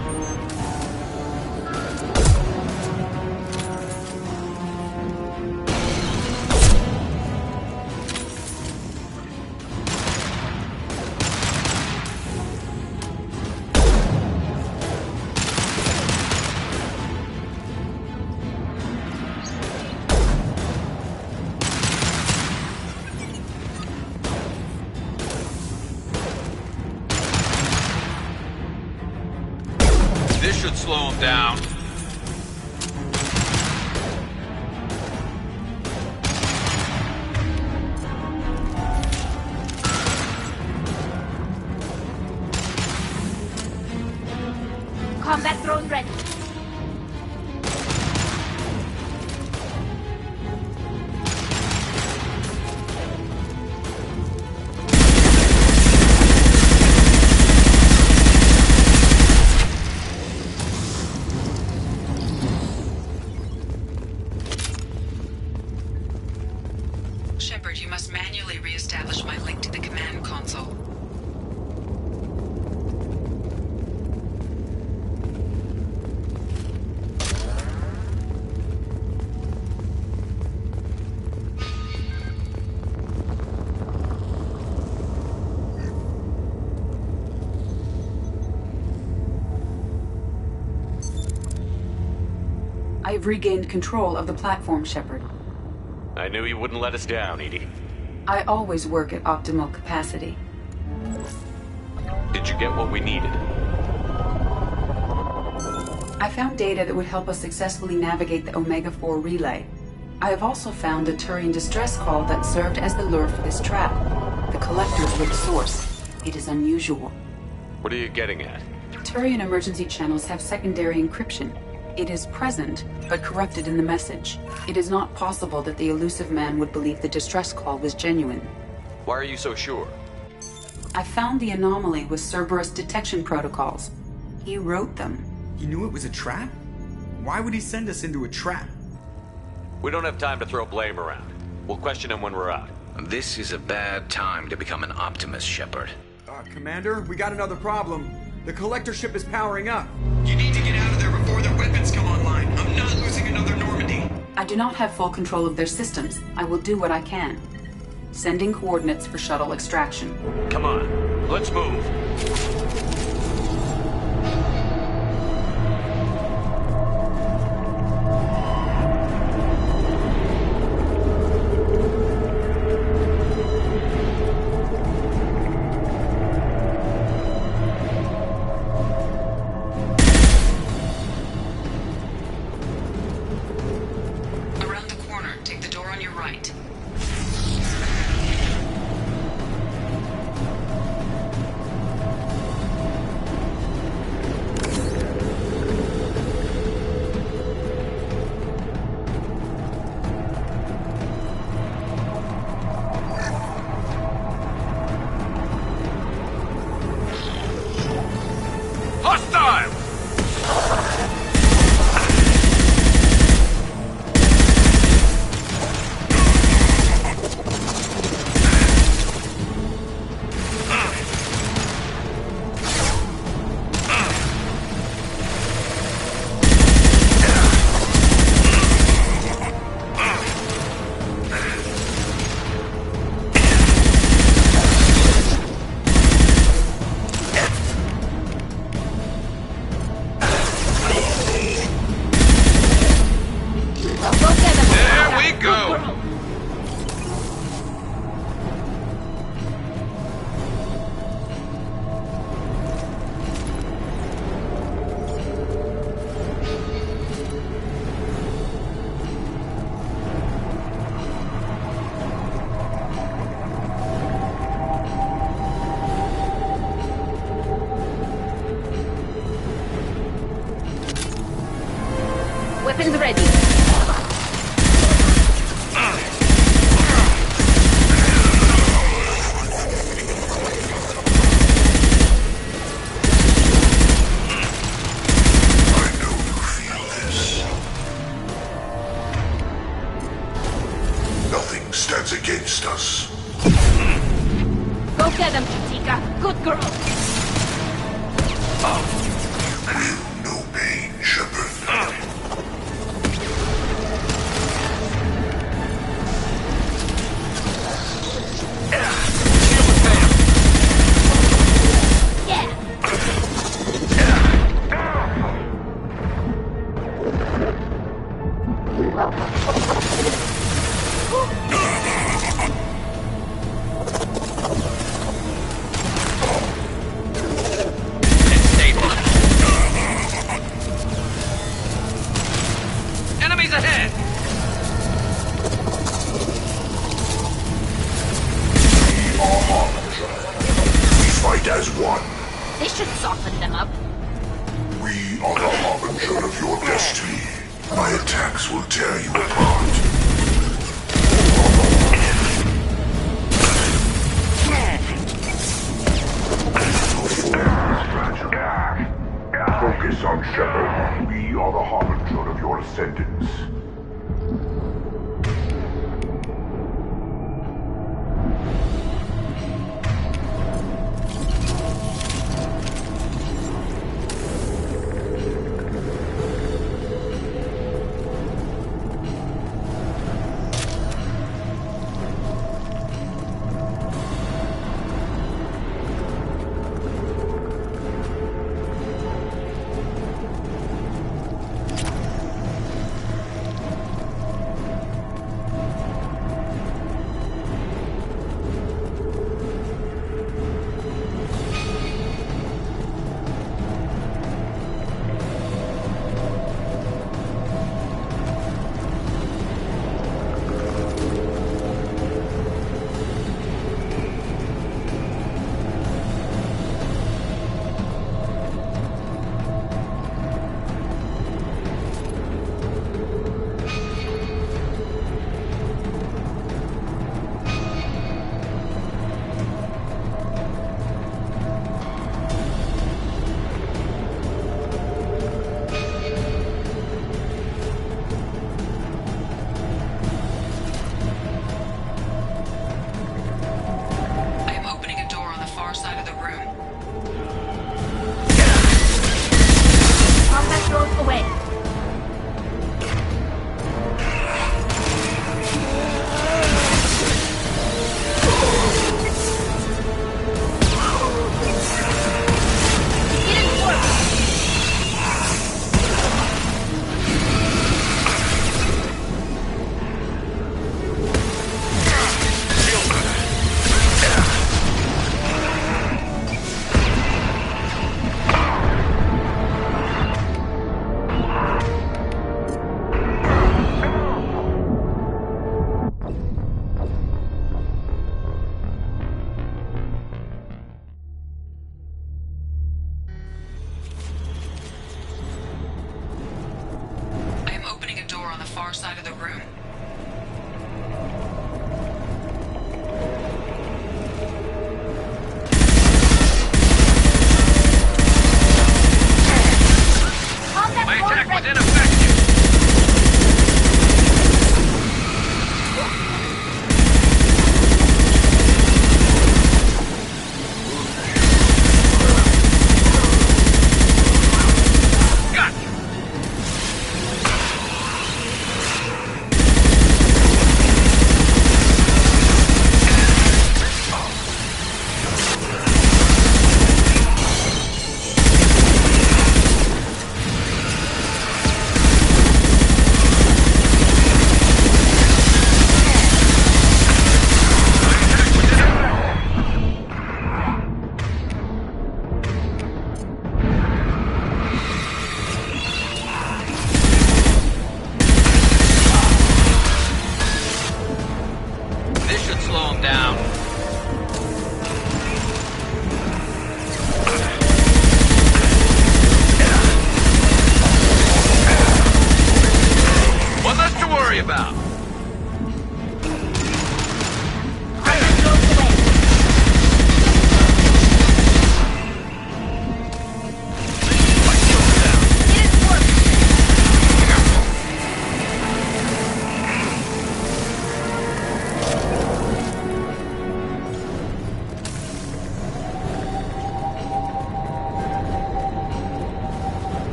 This should slow him down. Combat drone ready. Shepard, you must manually re-establish my link to the command console. I have regained control of the platform, Shepard. I knew you wouldn't let us down, Edie. I always work at optimal capacity. Did you get what we needed? I found data that would help us successfully navigate the Omega-4 relay. I have also found a Turian distress call that served as the lure for this trap. The collectors were the source. It is unusual. What are you getting at? Turian emergency channels have secondary encryption. It is present, but corrupted in the message. It is not possible that the elusive man would believe the distress call was genuine. Why are you so sure? I found the anomaly with Cerberus detection protocols. He wrote them. He knew it was a trap? Why would he send us into a trap? We don't have time to throw blame around. We'll question him when we're out. This is a bad time to become an optimist, Shepard. Commander, we got another problem. The collector ship is powering up. You need to get out of there before their weapons come online. I'm not losing another Normandy. I do not have full control of their systems. I will do what I can. Sending coordinates for shuttle extraction. Come on, let's move. Weapons ready. Nothing stands against us. Go get them, Chitika. Good girl. No pain, Shepard. Enemies ahead! We are Harbinger. We fight as one. This should soften them up. We are the Harbinger of your destiny. My attacks will tear you apart. Focus on Shepard. We are the Harbinger of your ascendance.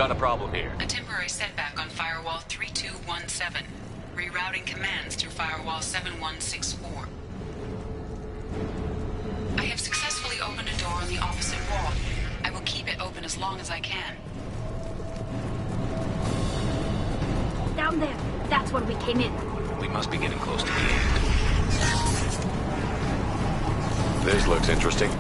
got a problem here? A temporary setback on Firewall 3217. Rerouting commands through Firewall 7164. I have successfully opened a door on the opposite wall. I will keep it open as long as I can. Down there. That's where we came in. We must be getting close to the end. This looks interesting.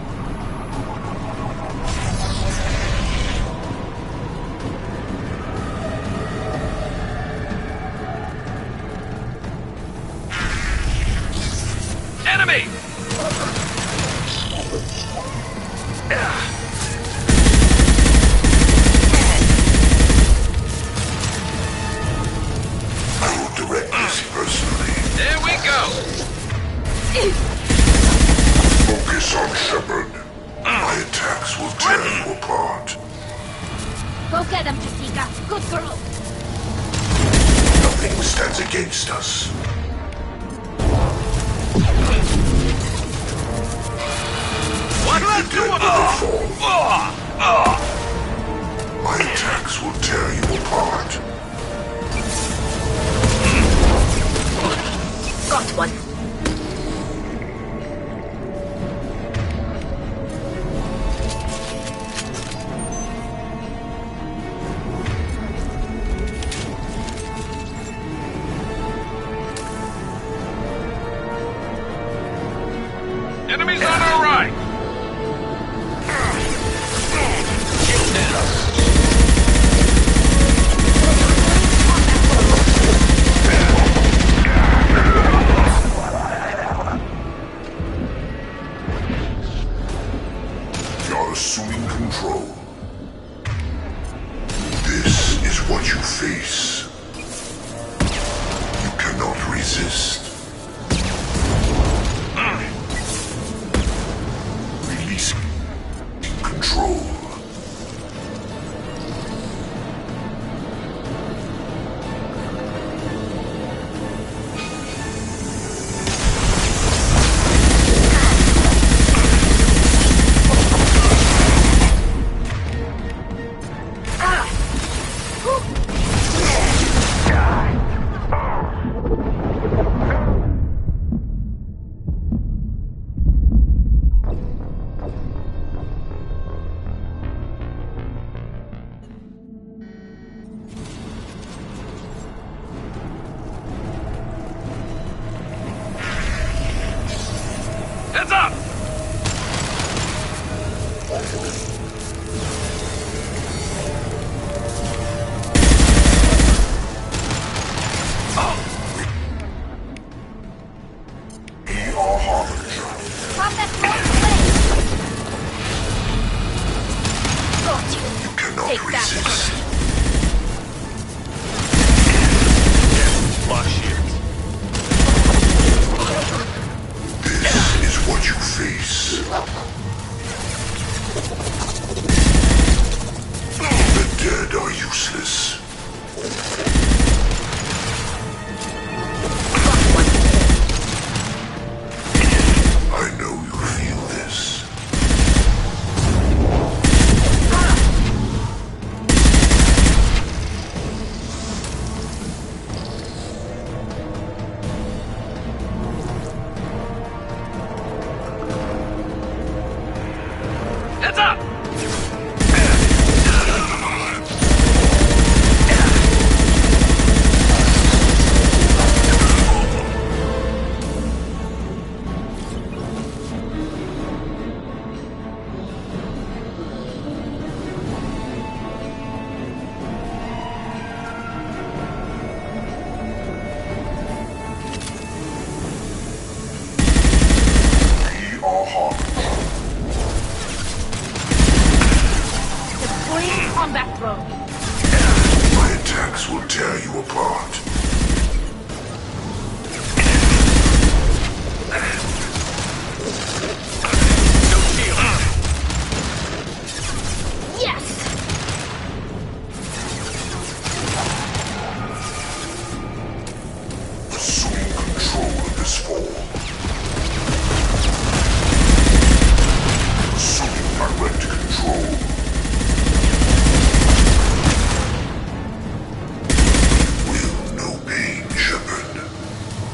Enemy! I will direct this personally. There we go! Focus on Shepard. My attacks will tear you apart. Go get him, Jessica. Good girl. Nothing stands against us. Let's do it! My attacks will tear you apart. Got one. Enemies on our right! You're assuming control. This is what you face. You cannot resist. Release control.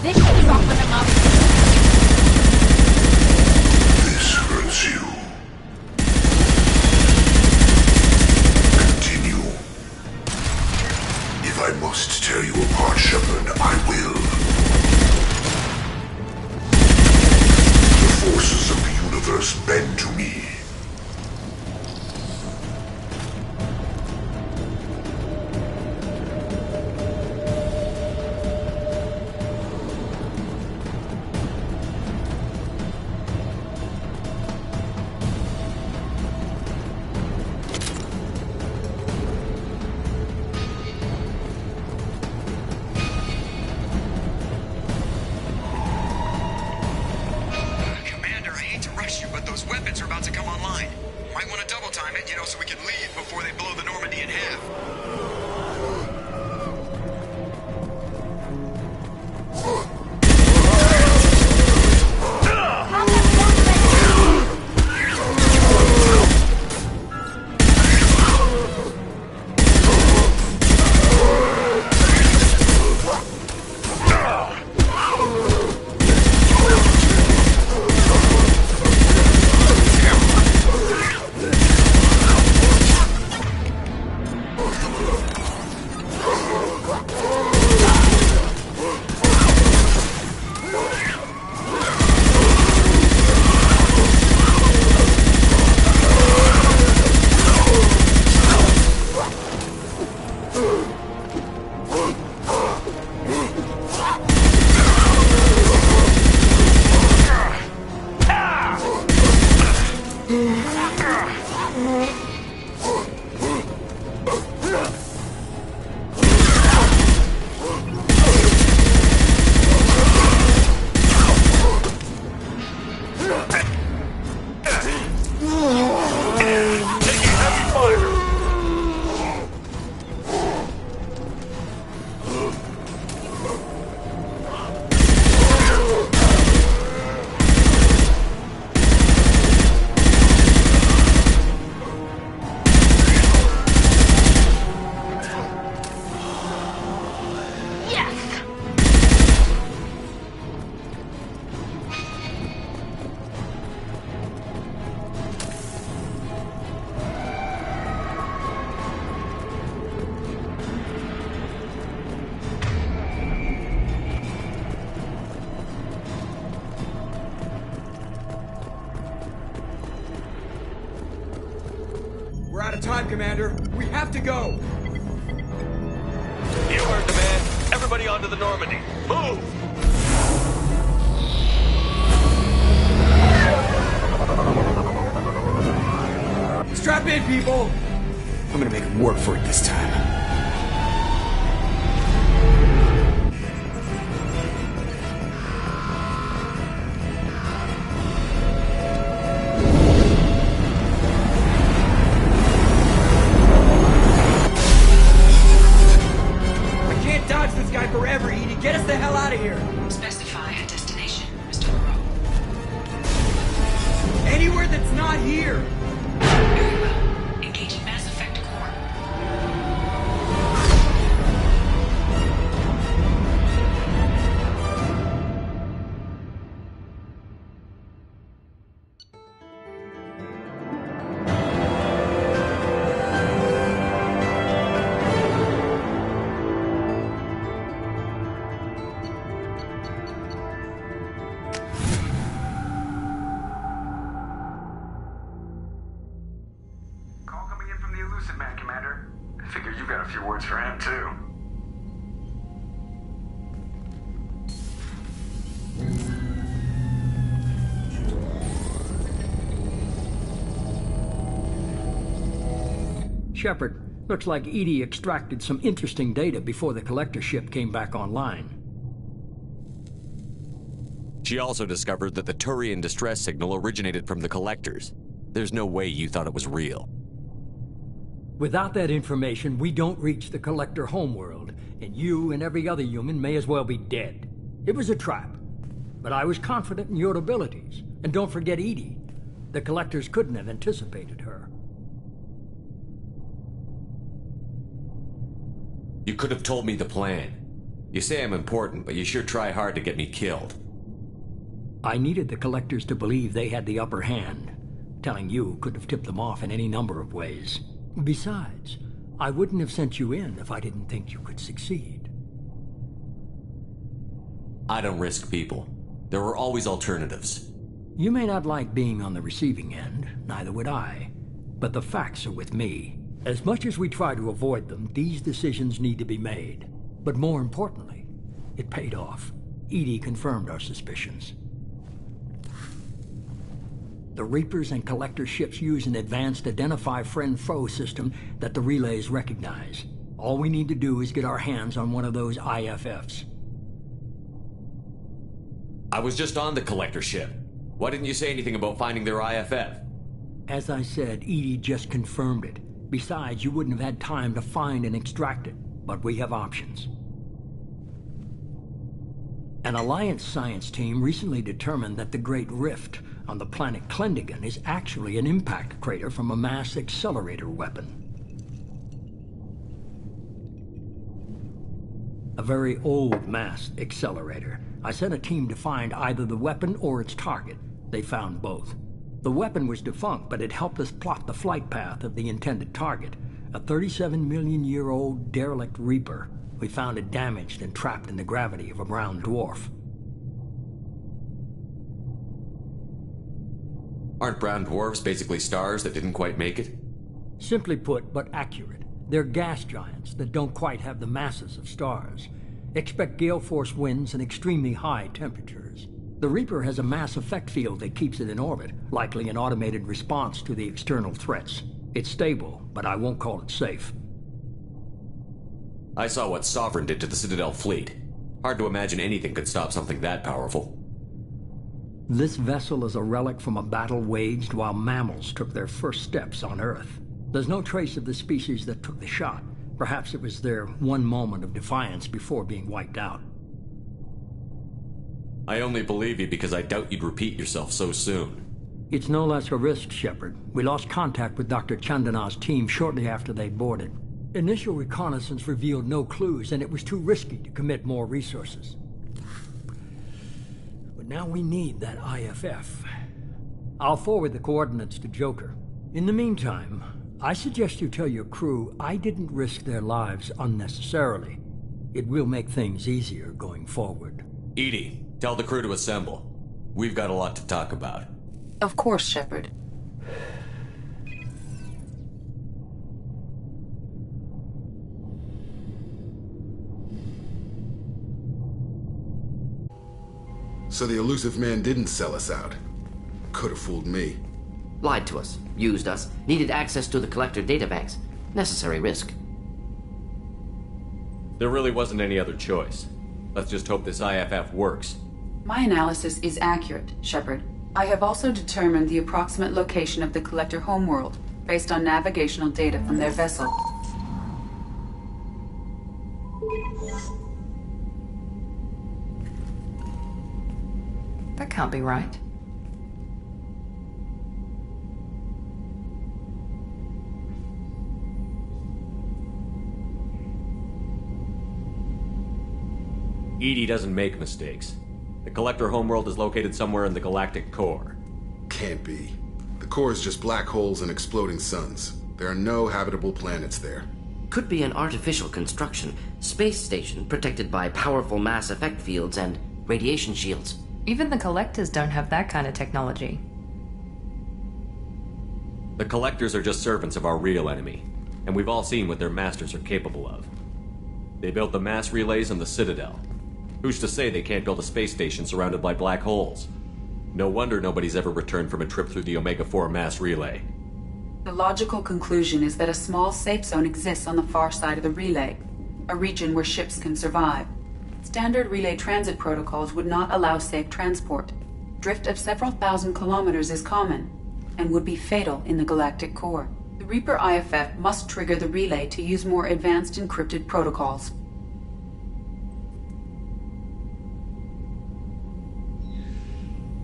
This should soften them up. This hurts you. Continue. If I must tear you apart, Shepard, I will. The forces of the universe bend to me. We're out of time, Commander. We have to go. You heard the man. Everybody onto the Normandy. Move! Strap in, people! I'm gonna make him work for it this time. Forever, Edie. Get us the hell out of here. Specify a destination, Mr. Moreau. Anywhere that's not here. Very well. Engaging Mass Effect core. Man, Commander. I figure you got a few words for him, too. Shepard, looks like Edie extracted some interesting data before the collector ship came back online. She also discovered that the Turian distress signal originated from the collectors. There's no way you thought it was real. Without that information, we don't reach the collector homeworld, and you and every other human may as well be dead. It was a trap, but I was confident in your abilities. And don't forget Edie. The collectors couldn't have anticipated her. You could have told me the plan. You say I'm important, but you sure try hard to get me killed. I needed the collectors to believe they had the upper hand. Telling you could have tipped them off in any number of ways. Besides, I wouldn't have sent you in if I didn't think you could succeed. I don't risk people. There are always alternatives. You may not like being on the receiving end, neither would I. But the facts are with me. As much as we try to avoid them, these decisions need to be made. But more importantly, it paid off. Edie confirmed our suspicions. The Reapers and Collector ships use an advanced Identify Friend-Foe system that the relays recognize. All we need to do is get our hands on one of those IFFs. I was just on the Collector ship. Why didn't you say anything about finding their IFF? As I said, Edie just confirmed it. Besides, you wouldn't have had time to find and extract it. But we have options. An Alliance science team recently determined that the Great Rift on the planet Klendigan is actually an impact crater from a mass accelerator weapon. A very old mass accelerator. I sent a team to find either the weapon or its target. They found both. The weapon was defunct, but it helped us plot the flight path of the intended target, a 37-million-year-old derelict Reaper. We found it damaged and trapped in the gravity of a brown dwarf. Aren't brown dwarfs basically stars that didn't quite make it? Simply put, but accurate. They're gas giants that don't quite have the masses of stars. Expect gale force winds and extremely high temperatures. The Reaper has a mass effect field that keeps it in orbit, likely an automated response to the external threats. It's stable, but I won't call it safe. I saw what Sovereign did to the Citadel fleet. Hard to imagine anything could stop something that powerful. This vessel is a relic from a battle waged while mammals took their first steps on Earth. There's no trace of the species that took the shot. Perhaps it was their one moment of defiance before being wiped out. I only believe you because I doubt you'd repeat yourself so soon. It's no less a risk, Shepard. We lost contact with Dr. Chandana's team shortly after they boarded. Initial reconnaissance revealed no clues, and it was too risky to commit more resources. But now we need that IFF. I'll forward the coordinates to Joker. In the meantime, I suggest you tell your crew I didn't risk their lives unnecessarily. It will make things easier going forward. Edie, tell the crew to assemble. We've got a lot to talk about. Of course, Shepard. So the elusive man didn't sell us out. Could have fooled me. Lied to us, used us, needed access to the Collector databanks. Necessary risk. There really wasn't any other choice. Let's just hope this IFF works. My analysis is accurate, Shepard. I have also determined the approximate location of the Collector homeworld, based on navigational data from their vessel. That can't be right. Edie doesn't make mistakes. The Collector homeworld is located somewhere in the galactic core. Can't be. The core is just black holes and exploding suns. There are no habitable planets there. Could be an artificial construction. Space station protected by powerful mass effect fields and radiation shields. Even the Collectors don't have that kind of technology. The Collectors are just servants of our real enemy, and we've all seen what their masters are capable of. They built the mass relays on the Citadel. Who's to say they can't build a space station surrounded by black holes? No wonder nobody's ever returned from a trip through the Omega-4 mass relay. The logical conclusion is that a small safe zone exists on the far side of the relay, a region where ships can survive. Standard relay transit protocols would not allow safe transport. Drift of several thousand kilometers is common, and would be fatal in the galactic core. The Reaper IFF must trigger the relay to use more advanced encrypted protocols.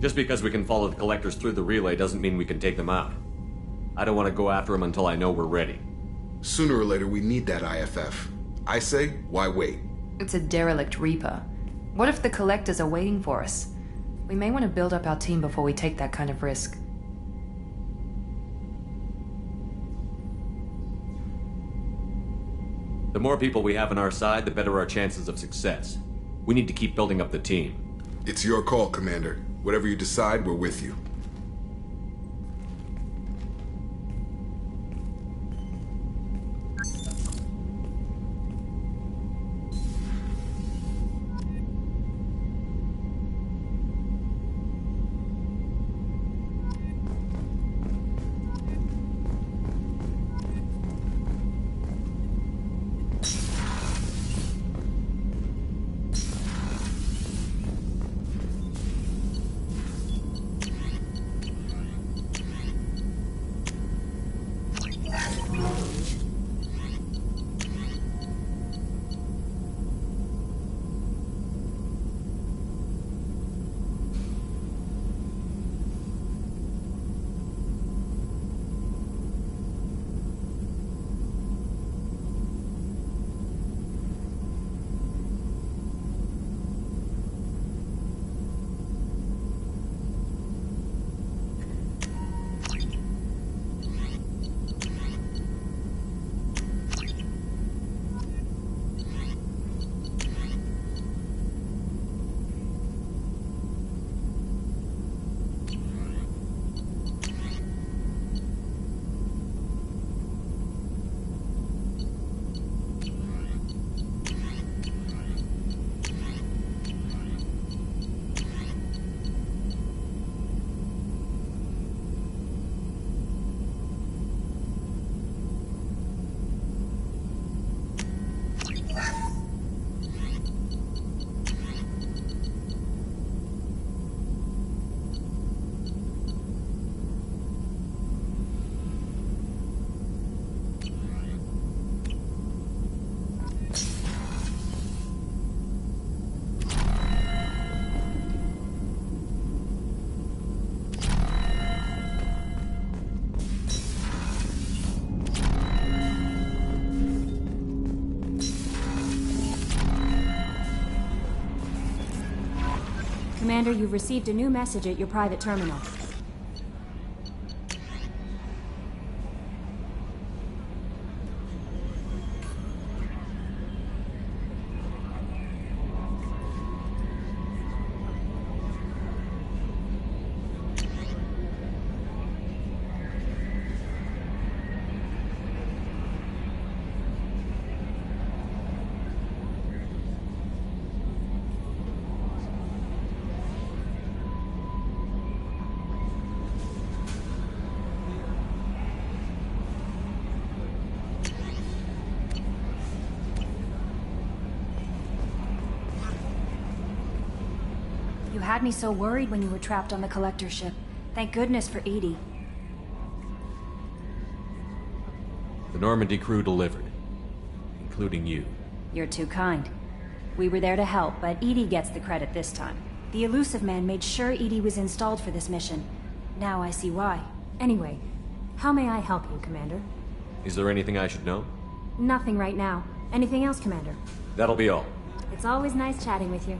Just because we can follow the Collectors through the relay doesn't mean we can take them out. I don't want to go after them until I know we're ready. Sooner or later, we need that IFF. I say, why wait? It's a derelict Reaper. What if the Collectors are waiting for us? We may want to build up our team before we take that kind of risk. The more people we have on our side, the better our chances of success. We need to keep building up the team. It's your call, Commander. Whatever you decide, we're with you. Commander, you've received a new message at your private terminal. You had me so worried when you were trapped on the Collector ship. Thank goodness for Edie. The Normandy crew delivered, including you. You're too kind. We were there to help, but Edie gets the credit this time. The Elusive Man made sure Edie was installed for this mission. Now I see why. Anyway, how may I help you, Commander? Is there anything I should know? Nothing right now. Anything else, Commander? That'll be all. It's always nice chatting with you.